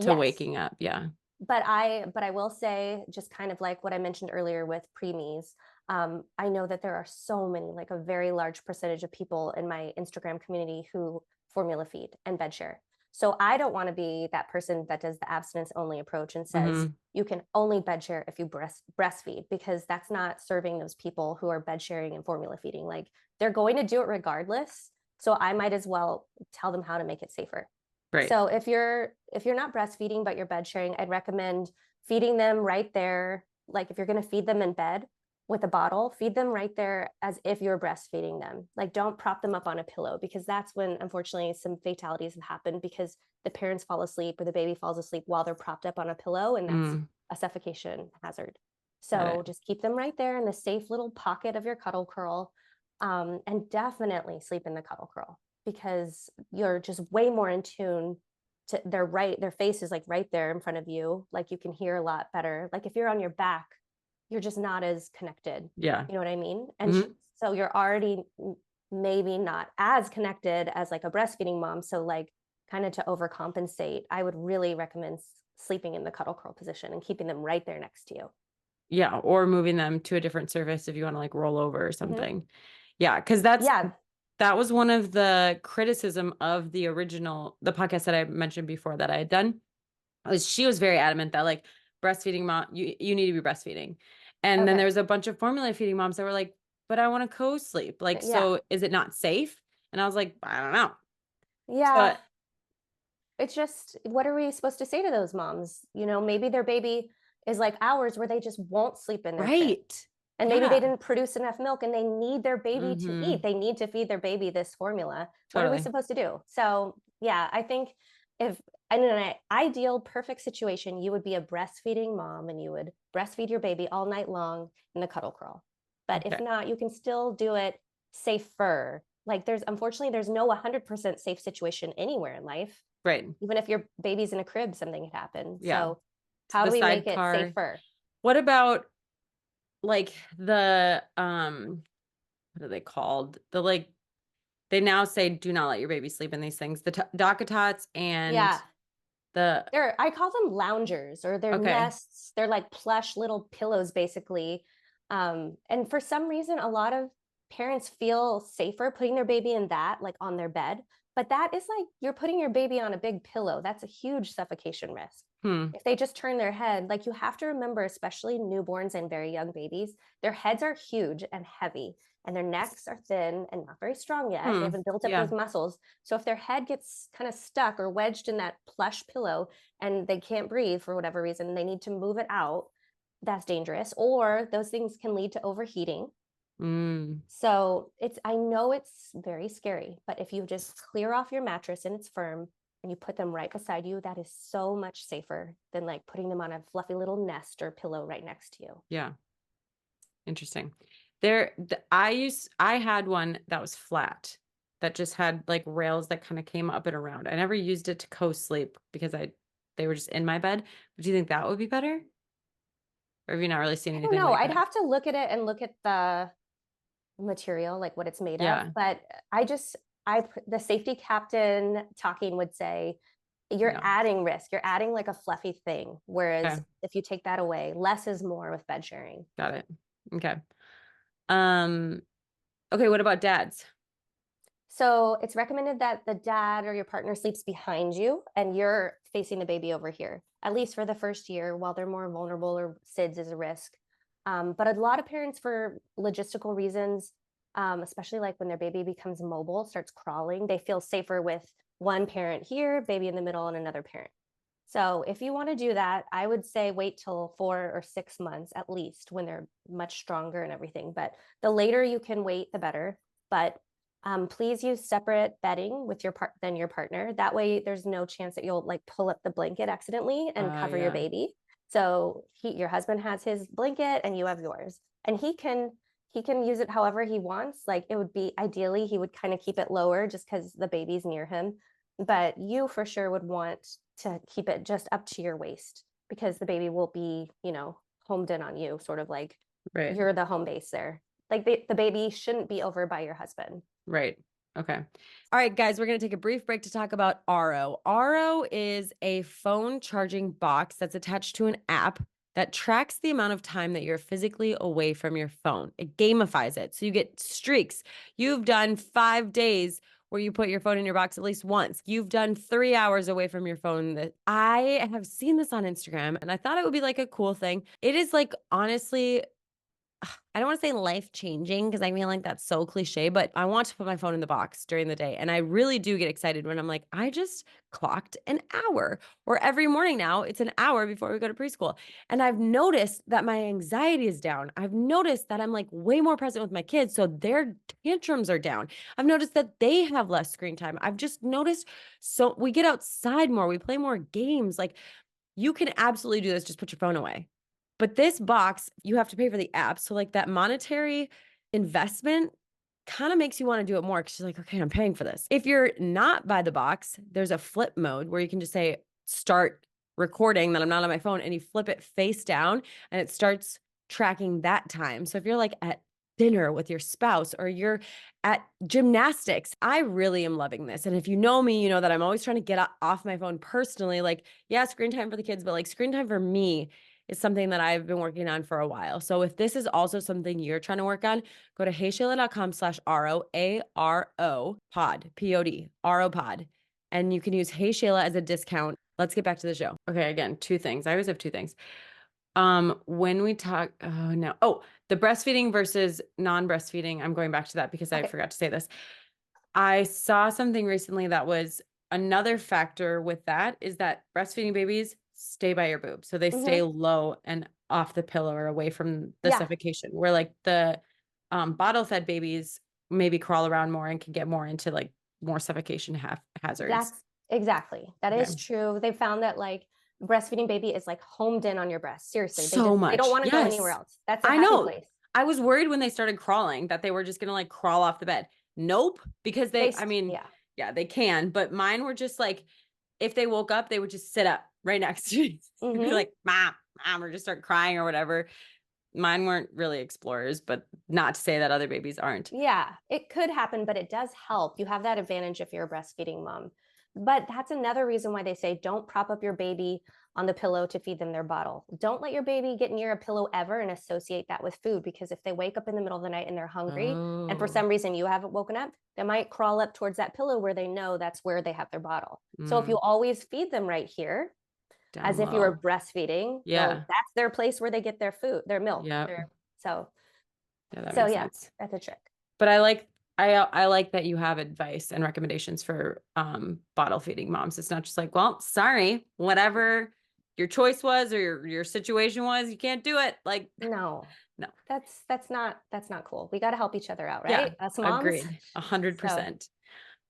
to waking up. Yeah. But I will say, just kind of like what I mentioned earlier with preemies, I know that there are so many, like a very large percentage of people in my Instagram community who formula feed and bed share. So I don't want to be that person that does the abstinence only approach and says you can only bed share if you breastfeed, because that's not serving those people who are bed sharing and formula feeding. Like, they're going to do it regardless. So I might as well tell them how to make it safer. Right. So if you're not breastfeeding but you're bed sharing, I'd recommend feeding them right there. Like, if you're going to feed them in bed with a bottle, feed them right there as if you're breastfeeding them. Like, don't prop them up on a pillow, because that's when, unfortunately, some fatalities have happened, because the parents fall asleep or the baby falls asleep while they're propped up on a pillow, and that's a suffocation hazard. So just keep them right there in the safe little pocket of your cuddle curl, and definitely sleep in the cuddle curl, because you're just way more in tune to their face is like right there in front of you. Like, you can hear a lot better. Like, if you're on your back, you're just not as connected. Yeah. You know what I mean? And so you're already maybe not as connected as like a breastfeeding mom. So, like, kind of to overcompensate, I would really recommend sleeping in the cuddle curl position and keeping them right there next to you. Yeah. Or moving them to a different surface if you want to like roll over or something. Yeah. Cause that was one of the criticism of the podcast that I mentioned before that I had done, she was very adamant that like breastfeeding mom, you need to be breastfeeding. And then there's a bunch of formula feeding moms that were like, but I want to co-sleep. Like, so is it not safe? And I was like, I don't know. Yeah. It's just, what are we supposed to say to those moms? You know, maybe their baby is like ours, where they just won't sleep in their crib. And maybe they didn't produce enough milk and they need their baby to eat. They need to feed their baby this formula. What are we supposed to do? So yeah, I think if in an ideal perfect situation, you would be a breastfeeding mom and you would breastfeed your baby all night long in the cuddle curl. But if not, you can still do it safer. Like, unfortunately, there's no 100% safe situation anywhere in life. Right. Even if your baby's in a crib, something could happen. Yeah. So how do we make it safer? What about like the, what are they called? They now say, do not let your baby sleep in these things. The DockATots and I call them loungers, or they're nests. They're like plush little pillows, basically. And for some reason, a lot of parents feel safer putting their baby in that, like on their bed. But that is like, you're putting your baby on a big pillow. That's a huge suffocation risk. If they just turn their head, like, you have to remember, especially newborns and very young babies, their heads are huge and heavy, and their necks are thin and not very strong yet. They haven't built up those muscles. So if their head gets kind of stuck or wedged in that plush pillow and they can't breathe for whatever reason, they need to move it out, that's dangerous. Or those things can lead to overheating. So I know it's very scary, but if you just clear off your mattress and it's firm and you put them right beside you, that is so much safer than like putting them on a fluffy little nest or pillow right next to you. Yeah. Interesting. I had one that was flat, that just had like rails that kind of came up and around. I never used it to co-sleep because they were just in my bed. But do you think that would be better? Or have you not really seen anything? No, I'd have to look at it and look at the material, like what it's made of. But the safety captain talking would say, you're adding risk. You're adding like a fluffy thing. Whereas if you take that away, less is more with bed sharing. Got it. Okay. Okay. What about dads? So it's recommended that the dad or your partner sleeps behind you and you're facing the baby over here, at least for the first year, while they're more vulnerable or SIDS is a risk. But a lot of parents, for logistical reasons, especially like when their baby becomes mobile, starts crawling, they feel safer with one parent here, baby in the middle, and another parent. So if you want to do that, I would say wait till 4 or 6 months at least, when they're much stronger and everything. But the later you can wait, the better. But please use separate bedding with your partner. That way there's no chance that you'll like pull up the blanket accidentally and cover your baby. So your husband has his blanket and you have yours, and he can use it however he wants. Like, it would be ideally he would kind of keep it lower just because the baby's near him, but you for sure would want to keep it just up to your waist, because the baby will be, homed in on you, sort of like you're the home base there. Like the baby shouldn't be over by your husband. Right. Okay. All right, guys, we're going to take a brief break to talk about Aro. Aro is a phone charging box that's attached to an app that tracks the amount of time that you're physically away from your phone. It gamifies it. So you get streaks. You've done 5 days where you put your phone in your box at least once. You've done 3 hours away from your phone. I have seen this on Instagram and I thought it would be like a cool thing. It is like, honestly, I don't want to say life changing because I feel like that's so cliche, but I want to put my phone in the box during the day. And I really do get excited when I'm like, I just clocked an hour, or every morning now it's an hour before we go to preschool. And I've noticed that my anxiety is down. I've noticed that I'm like way more present with my kids. So their tantrums are down. I've noticed that they have less screen time. I've just noticed, so we get outside more, we play more games. Like, you can absolutely do this. Just put your phone away. But this box, you have to pay for the app. So like that monetary investment kind of makes you want to do it more because you're like, okay, I'm paying for this. If you're not by the box, there's a flip mode where you can just say, start recording that I'm not on my phone, and you flip it face down and it starts tracking that time. So if you're like at dinner with your spouse or you're at gymnastics, I really am loving this. And if you know me, you know that I'm always trying to get off my phone personally. Like, yeah, screen time for the kids, but like screen time for me is something that I've been working on for a while. So if this is also something you're trying to work on, go to HeyShayla.com/RO, ARO pod, POD, RO pod. And you can use HeyShayla as a discount. Let's get back to the show. Okay, again, 2 things. I always have 2 things. When we talk, the breastfeeding versus non-breastfeeding, I'm going back to that because I forgot to say this. I saw something recently that was another factor with that is that breastfeeding babies stay by your boob. So they stay low and off the pillow or away from the suffocation, where like the bottle fed babies maybe crawl around more and can get more into like more suffocation hazards. That's exactly. That is true. They found that like breastfeeding baby is like homed in on your breast. Seriously. They don't want to go anywhere else. That's a happy place. I was worried when they started crawling that they were just going to like crawl off the bed. Nope. Because they can, but mine were just like, if they woke up, they would just sit up right next to me. Be like, mom, or just start crying or whatever. Mine weren't really explorers, but not to say that other babies aren't. Yeah, it could happen, but it does help. You have that advantage if you're a breastfeeding mom. But that's another reason why they say don't prop up your baby on the pillow to feed them their bottle. Don't let your baby get near a pillow ever and associate that with food, because if they wake up in the middle of the night and they're hungry, and for some reason you haven't woken up, they might crawl up towards that pillow where they know that's where they have their bottle. So if you always feed them right here, as if you were breastfeeding, well, that's their place where they get their food, their milk. So that's a trick. But I like that you have advice and recommendations for bottle feeding moms. It's not just like, well, sorry, whatever your choice was or your situation was, you can't do it. Like, no, that's not cool. We got to help each other out, right? Yeah, us moms. Agreed. 100%.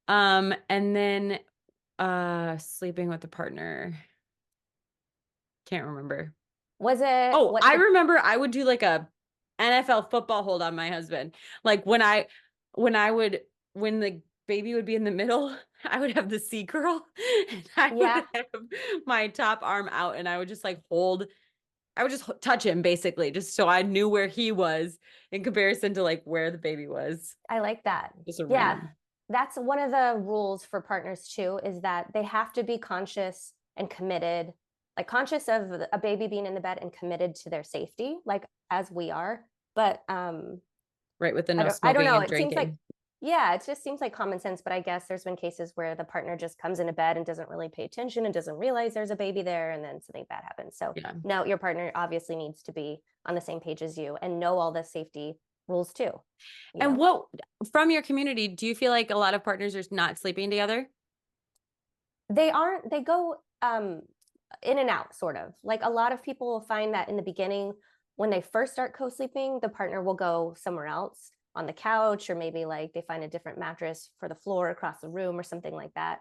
And then sleeping with a partner. Can't remember. Was it? I remember I would do like a NFL football hold on my husband. Like when the baby would be in the middle, I would have the C curl and I would have my top arm out and I would just like I would just touch him basically, just so I knew where he was in comparison to like where the baby was. I like that. Random. That's one of the rules for partners too, is that they have to be conscious and committed, like conscious of a baby being in the bed and committed to their safety, like as we are. But right, with the no smoking I don't know. And drinking. Seems like, it just seems like common sense, but I guess there's been cases where the partner just comes into bed and doesn't really pay attention and doesn't realize there's a baby there, and then something bad happens. So no, your partner obviously needs to be on the same page as you and know all the safety rules too. And what, from your community, do you feel like a lot of partners are not sleeping together? They aren't. They go in and out, sort of. Like a lot of people will find that in the beginning, when they first start co-sleeping, the partner will go somewhere else on the couch, or maybe like they find a different mattress for the floor across the room or something like that,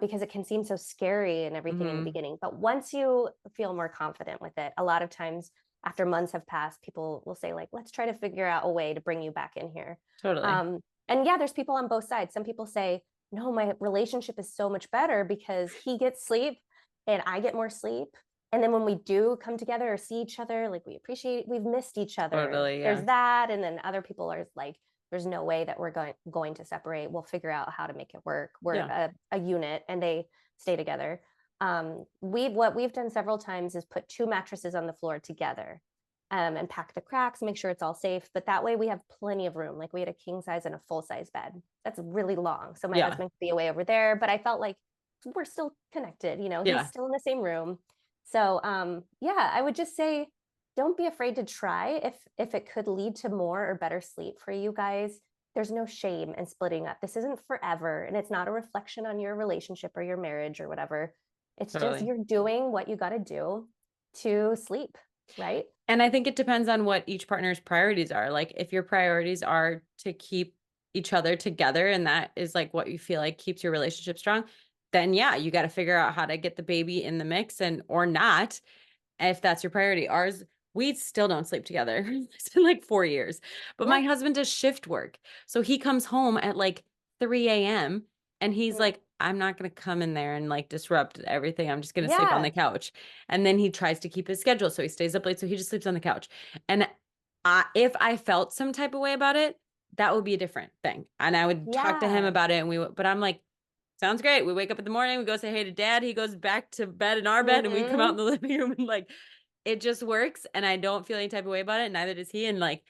because it can seem so scary and everything in the beginning. But once you feel more confident with it, a lot of times after months have passed, people will say like, let's try to figure out a way to bring you back in here. Totally. And there's people on both sides. Some people say, no, my relationship is so much better because he gets sleep and I get more sleep. And then when we do come together or see each other, like we've missed each other. Totally, There's yeah. that. And then other people are like, there's no way that we're going to separate. We'll figure out how to make it work. We're a unit and they stay together. What we've done several times is put 2 mattresses on the floor together, and pack the cracks, make sure it's all safe. But that way we have plenty of room. Like we had a king size and a full size bed. That's really long. So my husband could be away over there, but I felt like we're still connected, he's still in the same room. So, I would just say, don't be afraid to try if it could lead to more or better sleep for you guys. There's no shame in splitting up. This isn't forever, and it's not a reflection on your relationship or your marriage or whatever. It's just you're doing what you got to do to sleep, right? And I think it depends on what each partner's priorities are. Like if your priorities are to keep each other together and that is like what you feel like keeps your relationship strong, then you got to figure out how to get the baby in the mix or not, if that's your priority. Ours, we still don't sleep together. It's been like 4 years, but my husband does shift work. So he comes home at like 3 a.m. and he's like, I'm not going to come in there and like disrupt everything. I'm just going to sleep on the couch. And then he tries to keep his schedule. So he stays up late. So he just sleeps on the couch. And if I felt some type of way about it, that would be a different thing. And I would talk to him about it. But I'm like, sounds great. We wake up in the morning, we go say hey to dad. He goes back to bed in our bed and we come out in the living room and like, it just works. And I don't feel any type of way about it. Neither does he. And like,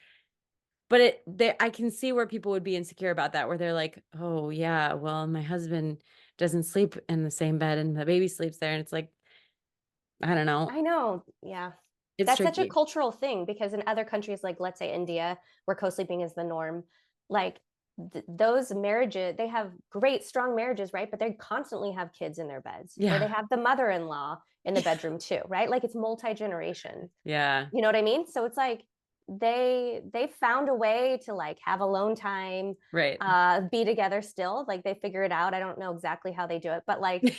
but I can see where people would be insecure about that, where they're like, oh yeah, well, my husband doesn't sleep in the same bed and the baby sleeps there. And it's like, I don't know. I know. Yeah. It's That's tricky. such a cultural thing, because in other countries, like let's say India, where co-sleeping is the norm, like those marriages, they have great, strong marriages, right? But they constantly have kids in their beds, or they have the mother-in-law in the bedroom too, right? Like it's multi-generation. Yeah. You know what I mean? So it's like they found a way to like have alone time, right? Be together still. Like they figure it out. I don't know exactly how they do it, but like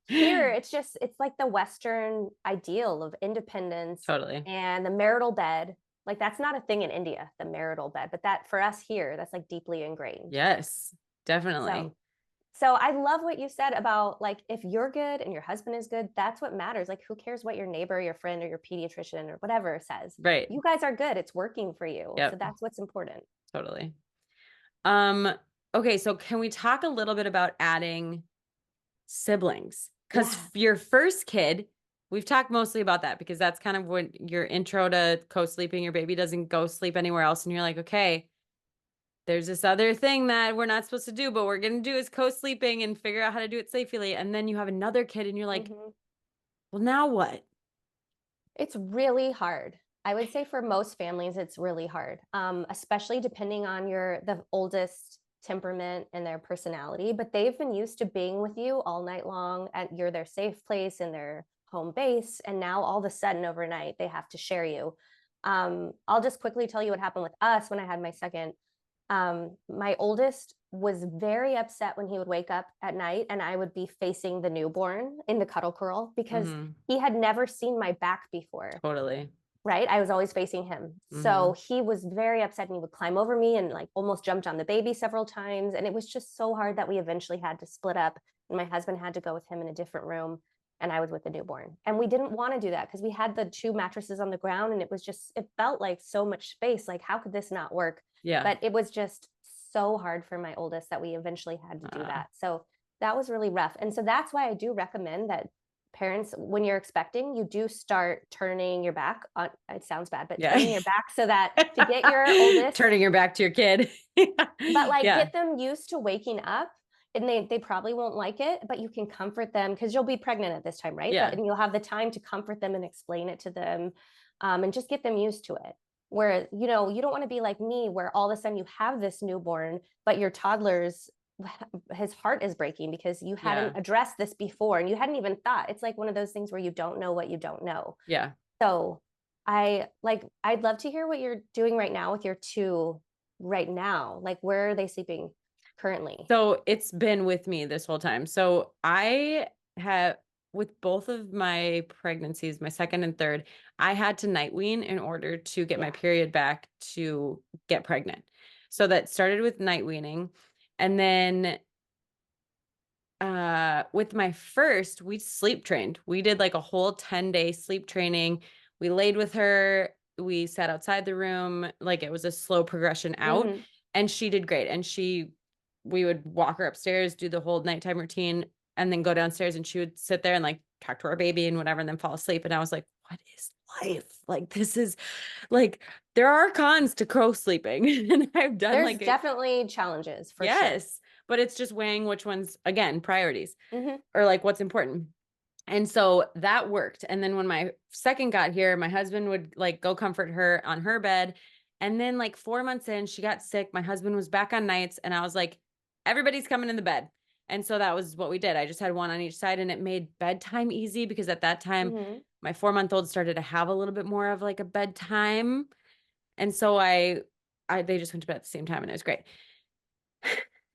here it's like the Western ideal of independence. Totally. And the marital bed, like that's not a thing in India, the marital bed, but that for us here, that's like deeply ingrained. Yes, definitely. So I love what you said about like, if you're good and your husband is good, that's what matters. Like, who cares what your neighbor, your friend, or your pediatrician or whatever says? Right. You guys are good. It's working for you. Yep. So that's what's important. Totally. Okay. So can we talk a little bit about adding siblings? Because your first kid, we've talked mostly about that because that's kind of when your intro to co-sleeping, your baby doesn't go sleep anywhere else. And you're like, okay, there's this other thing that we're not supposed to do, but we're going to do is co-sleeping and figure out how to do it safely. And then you have another kid and you're like, well, now what? It's really hard. I would say for most families, it's really hard, especially depending on the oldest temperament and their personality. But they've been used to being with you all night long, and you're their safe place and their home base. And now all of a sudden overnight, they have to share you. I'll just quickly tell you what happened with us when I had my second. My oldest was very upset when he would wake up at night and I would be facing the newborn in the cuddle curl, because he had never seen my back before. Totally. Right? I was always facing him. So he was very upset and he would climb over me and like almost jumped on the baby several times. And it was just so hard that we eventually had to split up, and my husband had to go with him in a different room and I was with the newborn. And we didn't want to do that because we had the 2 mattresses on the ground and it felt like so much space. Like, how could this not work? Yeah. But it was just so hard for my oldest that we eventually had to do that. So that was really rough. And so that's why I do recommend that parents, when you're expecting, you do start turning your back on, it sounds bad, but turning your back so that to get your oldest, turning your back to your kid, but like get them used to waking up. And they probably won't like it, but you can comfort them because you'll be pregnant at this time, right? And you'll have the time to comfort them and explain it to them, and just get them used to it. Where, you don't want to be like me, where all of a sudden you have this newborn, but your his heart is breaking because you hadn't addressed this before and you hadn't even thought. It's like one of those things where you don't know what you don't know. Yeah. So I'd love to hear what you're doing right now with your 2 right now. Like, where are they sleeping currently? So it's been with me this whole time. So I have, with both of my pregnancies, my second and third, I had to night wean in order to get my period back to get pregnant. So that started with night weaning. And then with my first, we sleep trained. We did like a whole 10-day sleep training. We laid with her. We sat outside the room. Like it was a slow progression out, Mhm. and she did great. And we would walk her upstairs, do the whole nighttime routine, and then go downstairs, and she would sit there and like talk to our baby and whatever, and then fall asleep. And I was like, what is life? Like, this is like, there are cons to co-sleeping. And I've done There's like a, definitely challenges for sure. yes, but it's just weighing which ones, again, priorities Mhm. or like what's important. And so that worked. And then when my second got here, my husband would like go comfort her on her bed. And then like 4 months in, she got sick. My husband was back on nights, and I was like, everybody's coming in the bed. And so that was what we did. I just had one on each side, and it made bedtime easy because at that time, Mhm. my 4-month-old started to have a little bit more of like a bedtime. And so they just went to bed at the same time, and it was great.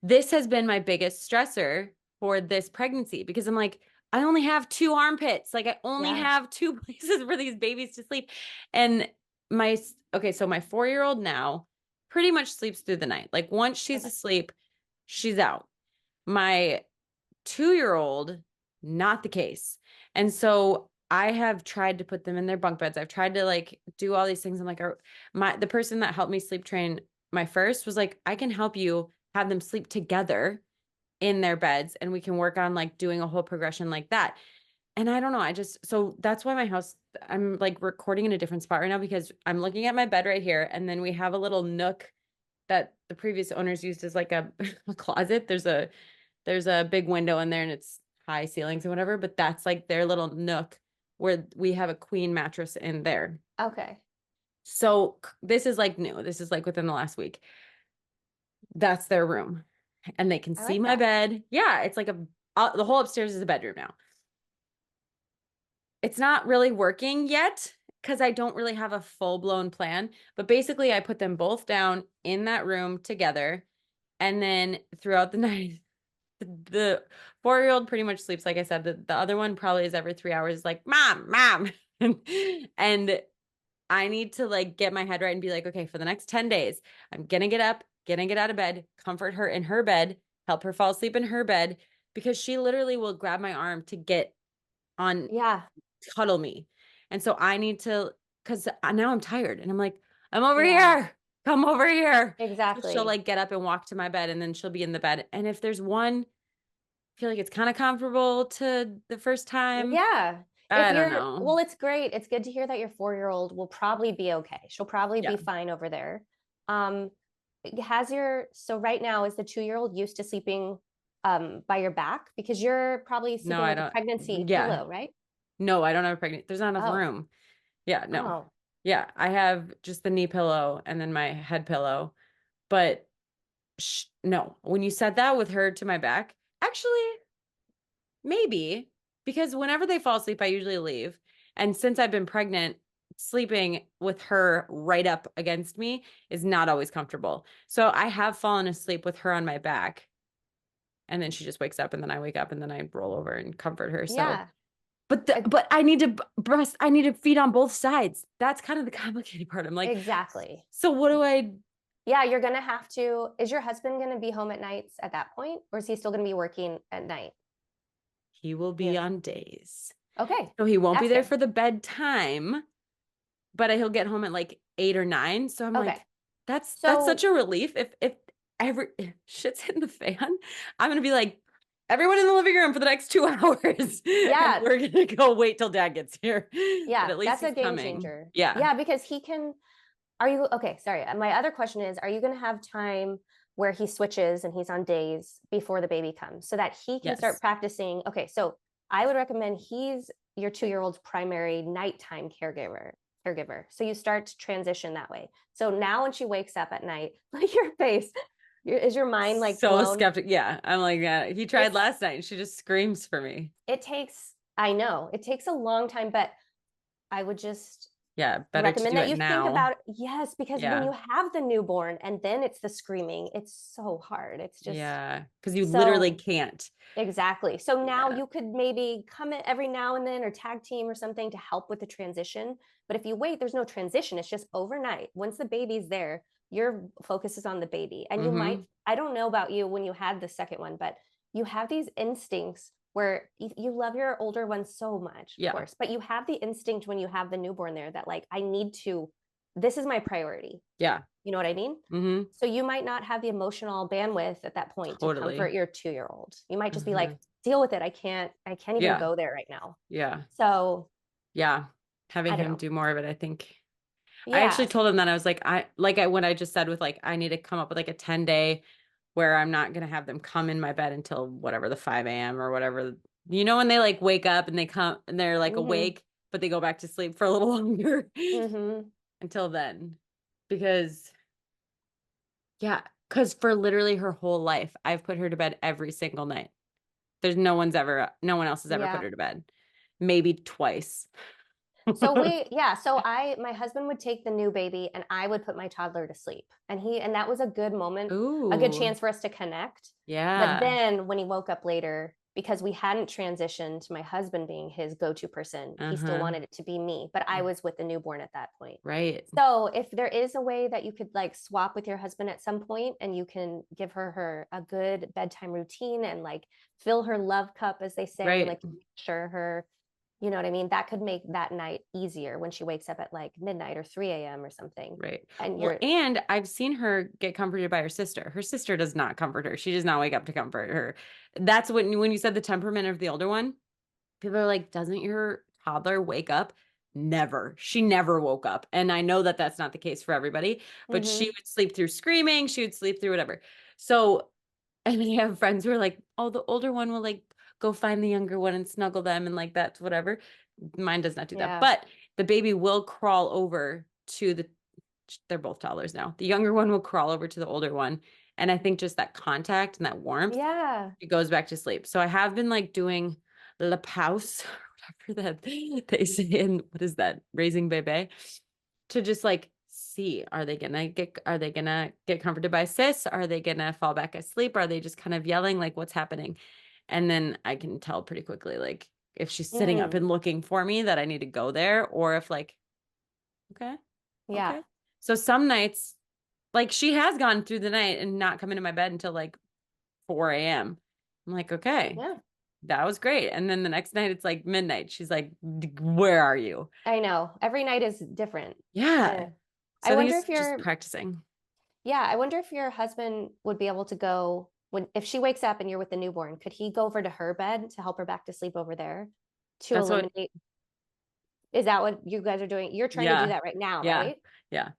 This has been my biggest stressor for this pregnancy because I'm like, I only have 2 armpits. Like I only Yeah. have 2 places for these babies to sleep. And so my 4-year-old now pretty much sleeps through the night. Like once she's Okay. asleep, she's out. My 2-year-old, not the case. And so I have tried to put them in their bunk beds. I've tried to like do all these things. I'm like, the person that helped me sleep train my first was like, I can help you have them sleep together in their beds, and we can work on like doing a whole progression like that. And I don't know. So that's why I'm like recording in a different spot right now because I'm looking at my bed right here. And then we have a little nook that the previous owners used as like a closet. There's a big window in there, and it's high ceilings and whatever, but that's like their little nook where we have a queen mattress in there. Okay. So this is like new. This is like within the last week. That's their room, and they can I see like my that. bed. Yeah, it's like the whole upstairs is a bedroom now. It's not really working yet because I don't really have a full-blown plan, but basically I put them both down in that room together, and then throughout the night, the 4-year-old pretty much sleeps. Like I said, the other one probably is every 3 hours, like, mom. And I need to like get my head right and be like, okay, for the next 10 days, I'm going to get up, gonna get out of bed, comfort her in her bed, help her fall asleep in her bed, because she literally will grab my arm to get on, Yeah. cuddle me. And so I need to, because now I'm tired and I'm like, I'm over Yeah. here. Come over here. So she'll Exactly. like get up and walk to my bed, and then she'll be in the bed. And if there's one, I feel like it's kind of comparable to the first time. Yeah. If I don't you're, know. well, it's great. It's good to hear that your 4-year-old will probably be okay. She'll probably Yeah. be fine over there. Um, so right now is the 2-year-old used to sleeping by your back because you're probably No, sleeping I with a don't. pregnancy Yeah. pillow, right? No, I don't have a pregnant. There's not enough Oh, room. Yeah, no. oh, Yeah, I have just the knee pillow and then my head pillow. But no, when you said that with her to my back, actually, maybe because whenever they fall asleep, I usually leave. And since I've been pregnant, sleeping with her right up against me is not always comfortable. So I have fallen asleep with her on my back. And then she just wakes up, and then I wake up, and then I roll over and comfort her. So yeah. but I need to I need to feed on both sides. That's kind of the complicated part. I'm like, Exactly. so what do I? Yeah, you're gonna have to. Is your husband gonna be home at nights at that point, or is he still gonna be working at night? He will Yeah. be on days. Okay, So he won't be that's there good. for the bedtime, but he'll get home at like 8 or 9. So I'm Okay, like, that's such so a relief. If shit's hitting the fan, I'm gonna be like, everyone in the living room for the next 2 hours. And yeah, we're gonna go wait till dad gets here. But yeah, at least that's a he's game coming. changer. Yeah. Yeah, because he can. Are you okay? Sorry. My other question is, are you gonna have time where he switches and he's on days before the baby comes so that he can start Yes. practicing? Okay, so I would recommend he's your 2-year-old's primary nighttime caregiver. So you start to transition that way. So now when she wakes up at night, like your face, is your mind like So blown? skeptic. Yeah. I'm like, he tried It's last night and she just screams for me. it takes, I know it takes a long time, but I would just Yeah. Better to recommend do that it you think now. about it. Yes, because when Yeah. you have the newborn and then it's the screaming, it's so hard. It's just Yeah. Because you literally so can't. exactly. So now Yeah. you could maybe come in every now and then or tag team or something to help with the transition. But if you wait, there's no transition. It's just overnight. Once the baby's there, your focus is on the baby. And you might, Mm-hmm. I don't know about you when you had the second one, but you have these instincts where you love your older one so much, of course, but you have the instinct when you have the newborn there that like, this is my priority. Yeah. You know what I mean? Mm-hmm. So you might not have the emotional bandwidth at that point to comfort your 2-year-old. You might just be like, deal with it. I can't even go there right now. Yeah. So yeah. Having him do more of it, I think. I yeah. actually told him that I was like, when I just said with like, I need to come up with like a 10-day where I'm not going to have them come in my bed until whatever the 5 a.m. or whatever, you know, when they like wake up and they come and they're like awake, but they go back to sleep for a little longer until then. Because for literally her whole life, I've put her to bed every single night. No one else has ever put her to bed. Maybe twice. So my husband would take the new baby and I would put my toddler to sleep. And that was a good moment, a good chance for us to connect. Yeah. But then when he woke up later, because we hadn't transitioned to my husband being his go-to person, he still wanted it to be me, but I was with the newborn at that point. Right. So if there is a way that you could like swap with your husband at some point and you can give her a good bedtime routine and like fill her love cup, as they say, like make sure her, you know what I mean? That could make that night easier when she wakes up at like midnight or 3 a.m. or something. Right. And I've seen her get comforted by her sister. Her sister does not comfort her. She does not wake up to comfort her. That's when you said the temperament of the older one, people are like, doesn't your toddler wake up? Never. She never woke up. And I know that that's not the case for everybody, but she would sleep through screaming. She would sleep through whatever. So, and I have friends who are like, oh, the older one will like go find the younger one and snuggle them and like that's whatever. Mine does not do that. But the baby will crawl over to they're both toddlers now. The younger one will crawl over to the older one. And I think just that contact and that warmth, it goes back to sleep. So I have been like doing La Pause, whatever that they say in, what is that? Raising Bebe, to just like see, are they gonna get comforted by sis? Are they gonna fall back asleep? Are they just kind of yelling? Like what's happening? And then I can tell pretty quickly, like if she's sitting up and looking for me that I need to go there, or if like, okay. So some nights, like she has gone through the night and not come into my bed until like 4 a.m. I'm like, okay, that was great. And then the next night it's like midnight. She's like, where are you? I know. Every night is different. Yeah. So I wonder if you're just practicing. Yeah. I wonder if your husband would be able to go if she wakes up and you're with the newborn, could he go over to her bed to help her back to sleep over there to eliminate? Is that what you guys are doing? You're trying to do that right now, right? Yeah.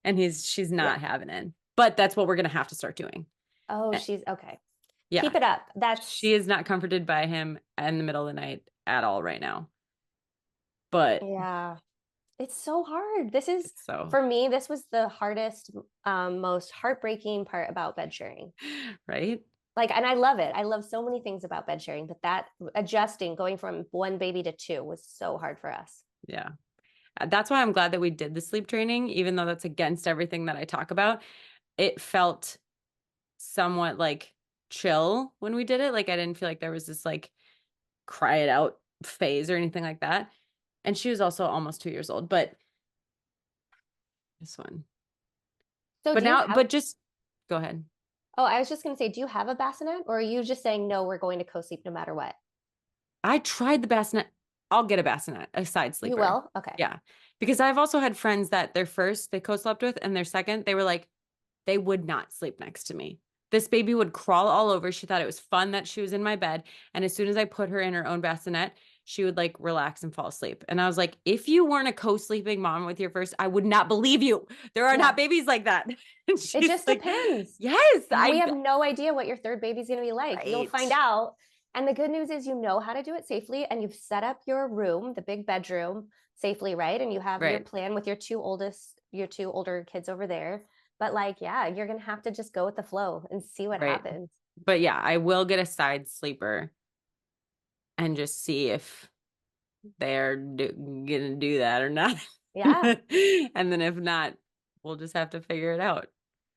And she's not having it, but that's what we're going to have to start doing. Oh, she's okay. Yeah. Keep it up. She is not comforted by him in the middle of the night at all right now. But yeah, it's so hard. For me, this was the hardest, most heartbreaking part about bed sharing. Right. Like, and I love it. I love so many things about bed sharing, but that adjusting, going from 1 baby to 2 was so hard for us. Yeah. That's why I'm glad that we did the sleep training, even though that's against everything that I talk about. It felt somewhat like chill when we did it. Like I didn't feel like there was this like cry it out phase or anything like that. And she was also almost 2 years old, but this one. So just go ahead. Oh, I was just going to say, do you have a bassinet or are you just saying, no, we're going to co-sleep no matter what? I tried the bassinet. I'll get a bassinet, a side sleeper. You will? Okay. Yeah. Because I've also had friends that their first they co-slept with and their second, they were like, they would not sleep next to me. This baby would crawl all over. She thought it was fun that she was in my bed. And as soon as I put her in her own bassinet, she would like relax and fall asleep. And I was like, if you weren't a co-sleeping mom with your first, I would not believe you. There are not babies like that. It just depends. Yes. We have no idea what your third baby's going to be like. Right. You'll find out. And the good news is you know how to do it safely and you've set up your room, the big bedroom safely, right? And you have your plan with your two older kids over there. But like, yeah, you're going to have to just go with the flow and see what happens. But yeah, I will get a side sleeper and just see if they're going to do that or not. Yeah. And then if not, we'll just have to figure it out.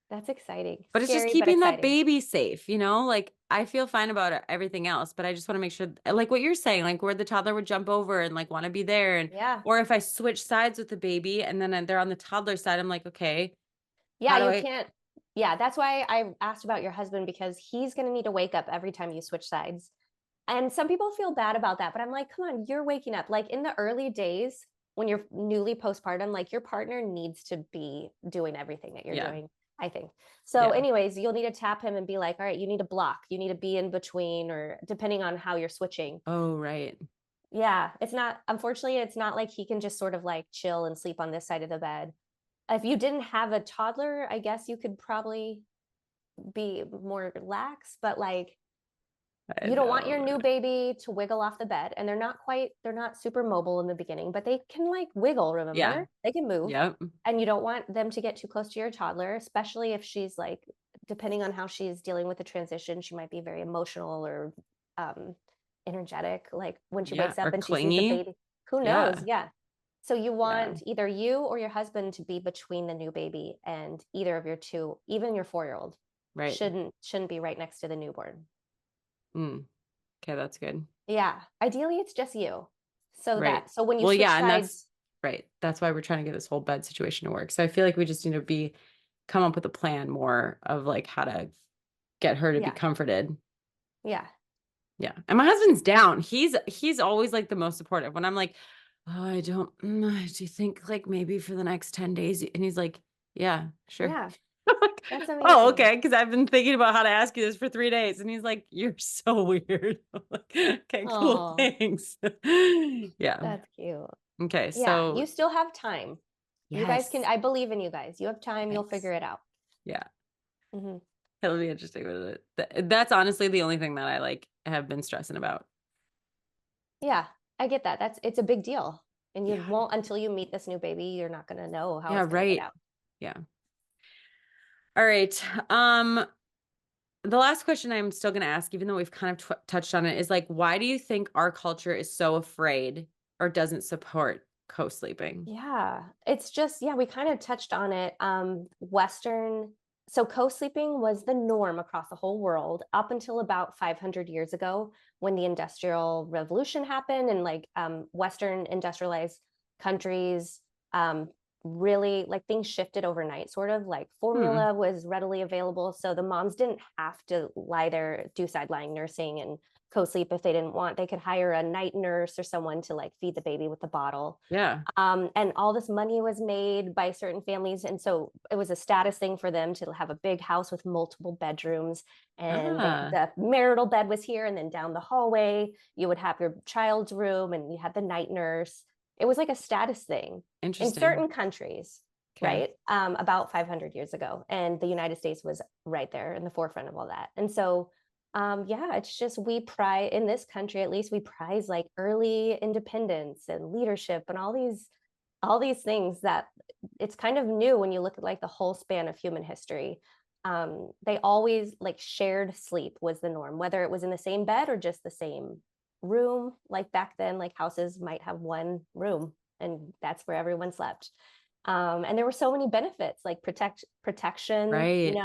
That's exciting. But it's just keeping that baby safe, you know? Like I feel fine about everything else, but I just want to make sure, like what you're saying, like where the toddler would jump over and like want to be there. And or if I switch sides with the baby and then they're on the toddler side, I'm like, okay. Yeah, you can't Yeah, that's why I asked about your husband, because he's going to need to wake up every time you switch sides. And some people feel bad about that, but I'm like, come on, you're waking up. Like in the early days when you're newly postpartum, like your partner needs to be doing everything that you're Yeah. doing, I think. So anyways, you'll need to tap him and be like, all right, you need to block, you need to be in between, or depending on how you're switching. Oh, right. Yeah, it's not, unfortunately, it's not like he can just sort of like chill and sleep on this side of the bed. If you didn't have a toddler, I guess you could probably be more lax, but like I you don't want your know. new baby to wiggle off the bed, and they're not super mobile in the beginning, but they can like wiggle, Yeah. remember? They can move. Yep. And you don't want them to get too close to your toddler, especially if she's like, depending on how she's dealing with the transition, she might be very emotional or um energetic, like when she Yeah. wakes up Or and she sees the clingy. baby. Who knows? Yeah. Yeah. So you Yeah. want either you or your husband to be between the new baby, and either of your two, even your 4-year-old, Right. shouldn't be right next to the newborn. Mm. Okay. That's good. Yeah. Ideally, it's just you. So Right. so when you Well, switch yeah. And sides, that's right. That's why we're trying to get this whole bed situation to work. So I feel like we just need to come up with a plan more of like how to get her to be yeah, comforted. yeah, Yeah. And my husband's down. He's always like the most supportive when I'm like, oh, I don't, do you think like maybe for the next 10 days? And he's like, yeah, sure. yeah. I'm like, That's oh, amazing. okay. Cause I've been thinking about how to ask you this for 3 days. And he's like, you're so weird. I'm like, okay, cool. Oh, Thanks. Yeah. that's cute. Okay. Yeah, So you still have time. You guys can, yes. I believe in you guys. You have time, you'll Thanks. figure it out. Yeah. Hmm. It'll be interesting with it. That's honestly the only thing that I like have been stressing about. Yeah, I get that. It's a big deal. And you Yeah. won't, until you meet this new baby, you're not going to know how Yeah. it's going to get Right. out. Yeah. All right. The last question I'm still going to ask, even though we've kind of touched on it, is like, why do you think our culture is so afraid or doesn't support co-sleeping? Yeah, it's just, yeah, we kind of touched on it. So co-sleeping was the norm across the whole world up until about 500 years ago, when the Industrial Revolution happened, and like Western industrialized countries really, like, things shifted overnight, sort of like Hmm. formula was readily available. So the moms didn't have to lie there, do sideline nursing and co-sleep if they didn't want. They could hire a night nurse or someone to like feed the baby with the bottle. Yeah. And all this money was made by certain families, and so it was a status thing for them to have a big house with multiple bedrooms, and Ah, the marital bed was here, and then down the hallway you would have your child's room, and you had the night nurse. It was like a status thing in interesting. certain countries, Okay. right? About 500 years ago, and the United States was right there in the forefront of all that. And so yeah, it's just, we prize in this country, at least we prize like early independence and leadership and all these things that it's kind of new when you look at like the whole span of human history. They always, like, shared sleep was the norm, whether it was in the same bed or just the same room. Like back then, like houses might have one room and that's where everyone slept. And there were so many benefits, like protection, Right.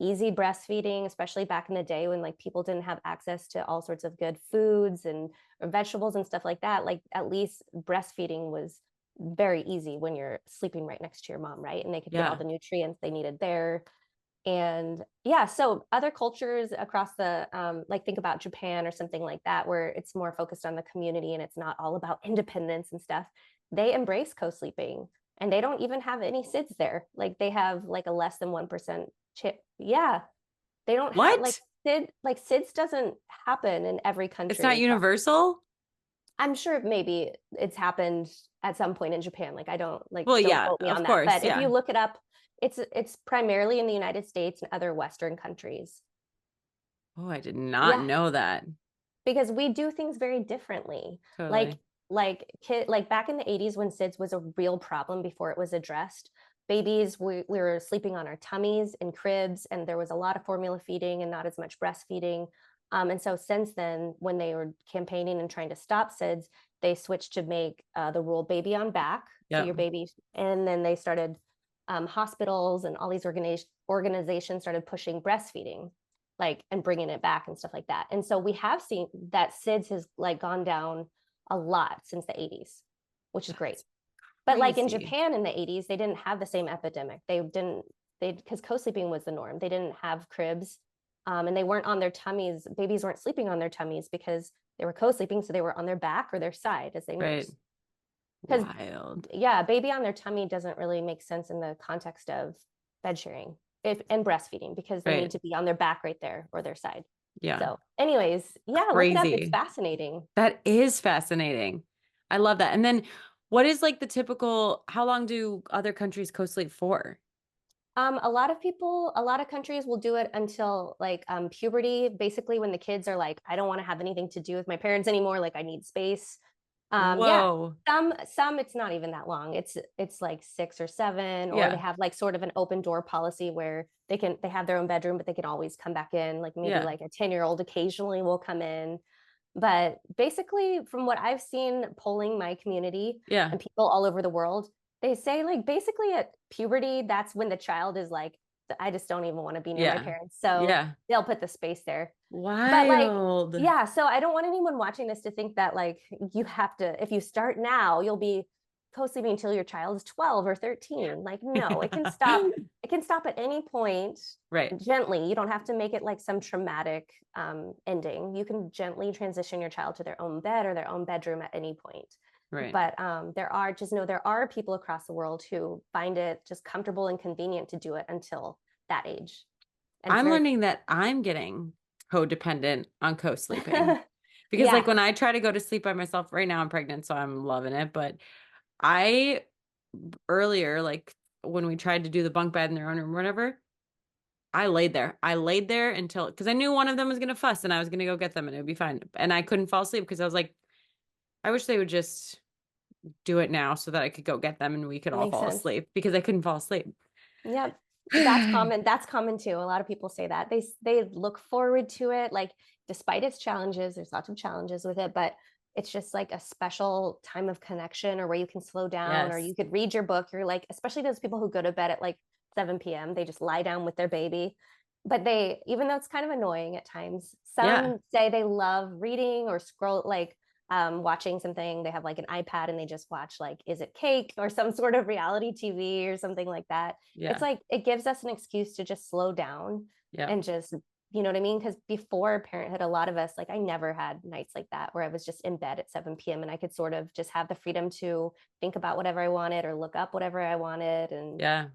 easy breastfeeding, especially back in the day when like people didn't have access to all sorts of good foods and or vegetables and stuff like that. Like at least breastfeeding was very easy when you're sleeping right next to your mom, right? And they could get all Yeah. the nutrients they needed there. And yeah, so other cultures across the like, think about Japan or something like that, where it's more focused on the community and it's not all about independence and stuff. They embrace co-sleeping, and they don't even have any SIDS there. Like they have like a less than 1% chip. Yeah, they don't have like What? SIDS doesn't happen in every It's country not across. universal? I'm sure maybe it's happened at some point in Japan. Like I don't, like, Well, don't yeah, quote me of on that. course. But if you Yeah. look it up, it's primarily in the United States and other Western countries. Oh, I did not Yeah, know that. because we do things very differently. Like Totally. like back in the 80s when SIDS was a real problem before it was addressed, babies, we were sleeping on our tummies in cribs, and there was a lot of formula feeding and not as much breastfeeding. And so since then, when they were campaigning and trying to stop SIDS, they switched to make the rule baby on back. So Yep. your baby, and then they started, hospitals and all these organizations started pushing breastfeeding, like, and bringing it back and stuff like that. And so we have seen that SIDS has like gone down a lot since the 80s, which is great. That's But like in crazy. Japan in the 80s, they didn't have the same epidemic. because co-sleeping was the norm. They didn't have cribs, and they weren't on their tummies. Babies weren't sleeping on their tummies because they were co-sleeping, so they were on their back or their side as they Right. nursed. Because Wild. yeah, baby on their tummy doesn't really make sense in the context of bed sharing and breastfeeding, because they Right. need to be on their back right there or their side. Yeah. So anyways, yeah, look it up. It's Crazy. fascinating. That is fascinating. I love that. And then what is like the typical, how long do other countries co-sleep for? A lot of people, a lot of countries will do it until like puberty, basically when the kids are like, I don't want to have anything to do with my parents anymore, like I need space. Yeah, Whoa. some it's not even that long. It's like 6 or 7, or they Yeah. have like sort of an open door policy where they have their own bedroom, but they can always come back in. Like maybe Yeah. like a 10-year-old occasionally will come in. But basically, from what I've seen polling my community Yeah. and people all over the world, they say like basically at puberty, that's when the child is like, I just don't even want to be near my Yeah. parents. So Yeah. they'll put the space there. But like, Wild. yeah, so I don't want anyone watching this to think that like you have to, if you start now, you'll be co-sleeping until your child is 12 or 13. Like, no, it can stop. It can stop at any point Right. gently. You don't have to make it like some traumatic ending. You can gently transition your child to their own bed or their own bedroom at any point. Right. But there are people across the world who find it just comfortable and convenient to do it until that age. And I'm learning that I'm getting codependent on co-sleeping because like yeah, when I try to go to sleep by myself right now, I'm pregnant, so I'm loving it. But I earlier, like when we tried to do the bunk bed in their own room or whatever, I laid there. I laid there until, because I knew one of them was going to fuss and I was going to go get them and it would be fine. And I couldn't fall asleep because I was like, I wish they would just do it now so that I could go get them and we could all makes fall sense. asleep because I couldn't fall asleep. Yep. That's common. That's common too. A lot of people say that. They look forward to it. Like despite its challenges, there's lots of challenges with it, but it's just like a special time of connection, or where you can slow down, or Yes. you could read your book. You're like, especially those people who go to bed at like 7 p.m., they just lie down with their baby. But they, even though it's kind of annoying at times, Yeah. some say they love reading or scroll, like watching something. They have like an iPad and they just watch like Is It Cake or some sort of reality TV or something like that. It's Yeah. like it gives us an excuse to just slow down Yeah. and just, you know what I mean? Because before parenthood, a lot of us, like I never had nights like that where I was just in bed at 7 p.m. and I could sort of just have the freedom to think about whatever I wanted or look up whatever I wanted. And Yeah.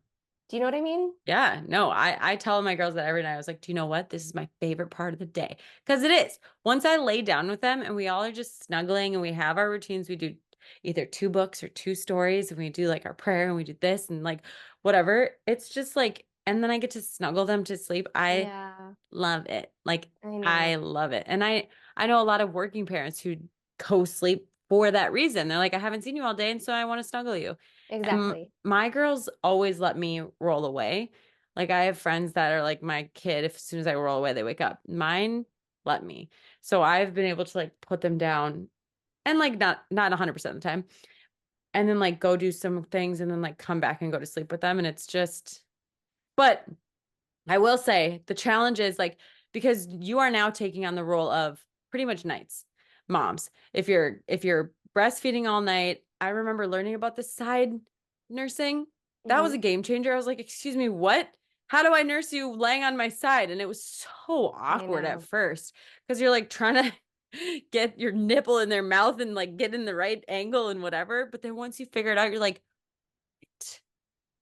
do you know what I mean? Yeah, no, I tell my girls that every night. I was like, do you know what? This is my favorite part of the day. Because it is. Once I lay down with them and we all are just snuggling and we have our routines, we do either 2 books or 2 stories, and we do like our prayer and we do this and like whatever. It's just like, and then I get to snuggle them to sleep. I Yeah, love it. Like I I know. love it. And I know a lot of working parents who co-sleep for that reason. They're like, I haven't seen you all day, and so I want to snuggle you. And Exactly. my girls always let me roll away. Like I have friends that are like my kid, if as soon as I roll away, they wake up. Mine let me. So I've been able to like put them down and like not 100% of the time. And then like go do some things and then like come back and go to sleep with them. And it's just, but I will say the challenge is like, because you are now taking on the role of pretty much nights moms. If you're breastfeeding all night, I remember learning about the side nursing. That was a Mhm. game changer. I was like, excuse me, what? How do I nurse you laying on my side? And it was so I awkward at know. first because you're like trying to get your nipple in their mouth and like get in the right angle and whatever. But then once you figure it out, you're like,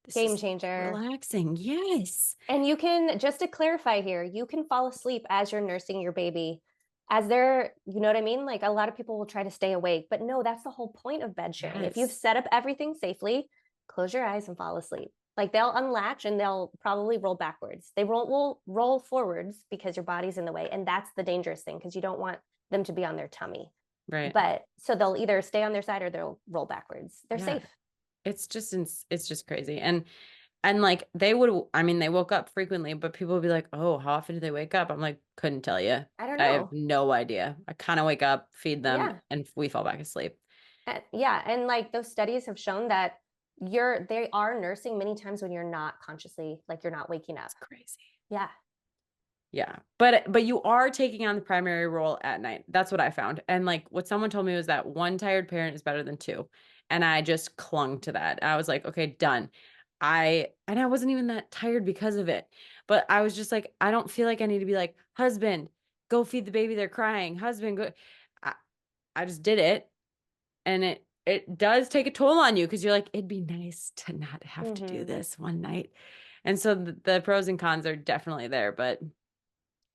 this Game is changer. relaxing. Yes. And you can, just to clarify here, you can fall asleep as you're nursing your baby. As they're, you know what I mean? Like a lot of people will try to stay awake, but no, that's the whole point of bed sharing. If you've Yes. set up everything safely, close your eyes and fall asleep. Like they'll unlatch and they'll probably roll backwards. They will roll forwards because your body's in the way. And that's the dangerous thing, because you don't want them to be on their tummy. Right. But so they'll either stay on their side or they'll roll backwards. They're Yeah. safe. It's just crazy. And like I mean, they woke up frequently, but people would be like, "Oh, how often do they wake up?" I'm like, couldn't tell you. I don't I have know. no idea. I kind of wake up, feed them, Yeah. and we fall back asleep. Yeah, and like those studies have shown that they are nursing many times when you're not consciously, like you're not waking up. It's crazy. Yeah. Yeah. But you are taking on the primary role at night. That's what I found. And like what someone told me was that one tired parent is better than two. And I just clung to that. I was like, okay, done. I wasn't even that tired because of it. But I was just like, I don't feel like I need to be like, husband, go feed the baby. They're crying. Husband, go. I, I just did it. And it does take a toll on you because you're like, it'd be nice to not have to do this one night. And so the pros and cons are definitely there, but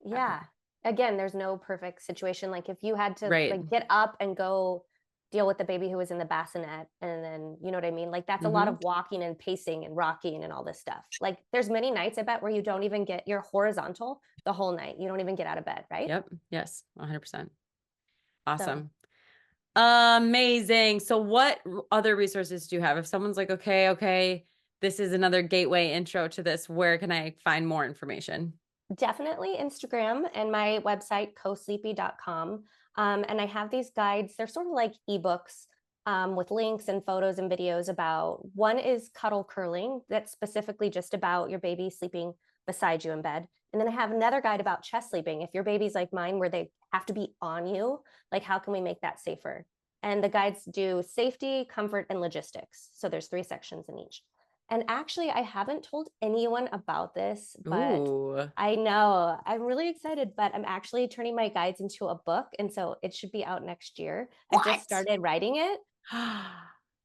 Yeah. Again, there's no perfect situation. Like if you had to right. like get up and go deal with the baby who was in the bassinet, and then you know what I mean? Like that's a lot of walking and pacing and rocking and all this stuff. Like there's many nights I bet where you don't even you're horizontal the whole night. You don't even get out of bed, right? Yep. Yes. 100%. So Awesome. Amazing. So what other resources do you have? If someone's like, okay, this is another gateway intro to this, where can I find more information? definitely Instagram and my website, cosleepy.com. And I have these guides. They're sort of like ebooks with links and photos and videos about, one is cuddle curling. That's specifically just about your baby sleeping beside you in bed. And then I have another guide about chest sleeping. If your baby's like mine, where they have to be on you, like how can we make that safer? And the guides do safety, comfort, and logistics. So there's 3 sections in each. And actually, I haven't told anyone about this, but Ooh. I know I'm really excited, but I'm actually turning my guides into a book. And so it should be out next year. What? I just started writing it.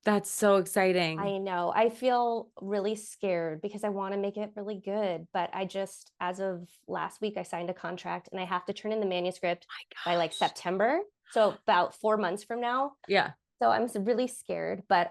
That's so exciting. I know. I feel really scared because I want to make it really good. But I just, as of last week, I signed a contract and I have to turn in the manuscript by like September. So about 4 months from now. Yeah. So I'm really scared. But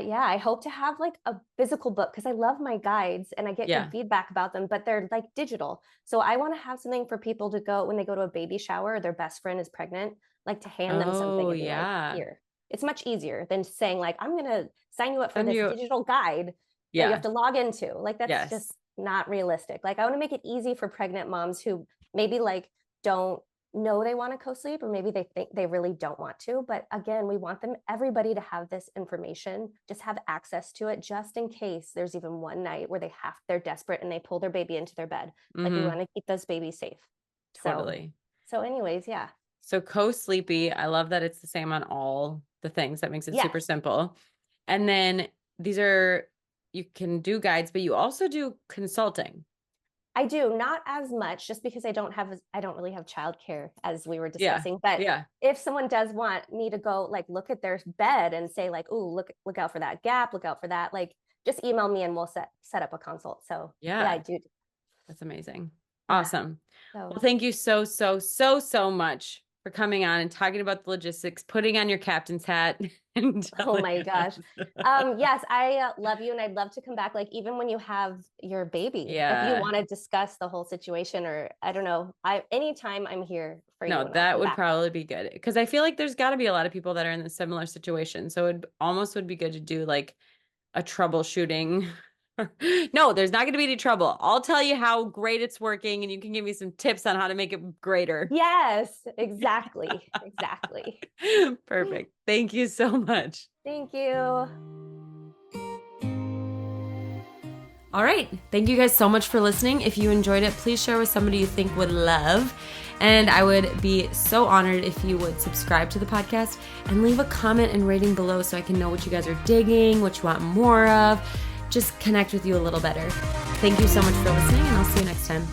yeah, I hope to have like a physical book because I love my guides and I get good feedback about them, but they're like digital. So I want to have something for people to go when they go to a baby shower, or their best friend is pregnant, like to hand them something and be like, here. It's much easier than saying like, I'm going to sign you up for this digital guide that you have to log into. Like that's just not realistic. Like I want to make it easy for pregnant moms who maybe like don't know they want to co-sleep, or maybe they think they really don't want to. But again, we want everybody to have this information, just have access to it, just in case there's even one night where they're desperate and they pull their baby into their bed. Like we want to keep those babies safe. Totally. So anyways, yeah. So Cosleepy, I love that it's the same on all the things. That makes it super simple. And then you can do guides, but you also do consulting. I do, not as much, just because I don't really have childcare, as we were discussing. But if someone does want me to go like look at their bed and say like, oh, look out for that gap, look out for that, like just email me and we'll set up a consult. So yeah, I do. That's amazing. Awesome. Well, thank you so much for coming on and talking about the logistics, putting on your captain's hat. Oh my gosh. Yes, I love you. And I'd love to come back, like even when you have your baby, if you want to discuss the whole situation, or I don't know, anytime I'm here for you. No, that would probably be good. Cause I feel like there's gotta be a lot of people that are in a similar situation. So it almost would be good to do like a troubleshooting. No, there's not going to be any trouble. I'll tell you how great it's working and you can give me some tips on how to make it greater. Yes, exactly. Exactly. Perfect. Thank you so much. Thank you. All right. Thank you guys so much for listening. If you enjoyed it, please share with somebody you think would love. And I would be so honored if you would subscribe to the podcast and leave a comment and rating below so I can know what you guys are digging, what you want more of. Just connect with you a little better. Thank you so much for listening, and I'll see you next time.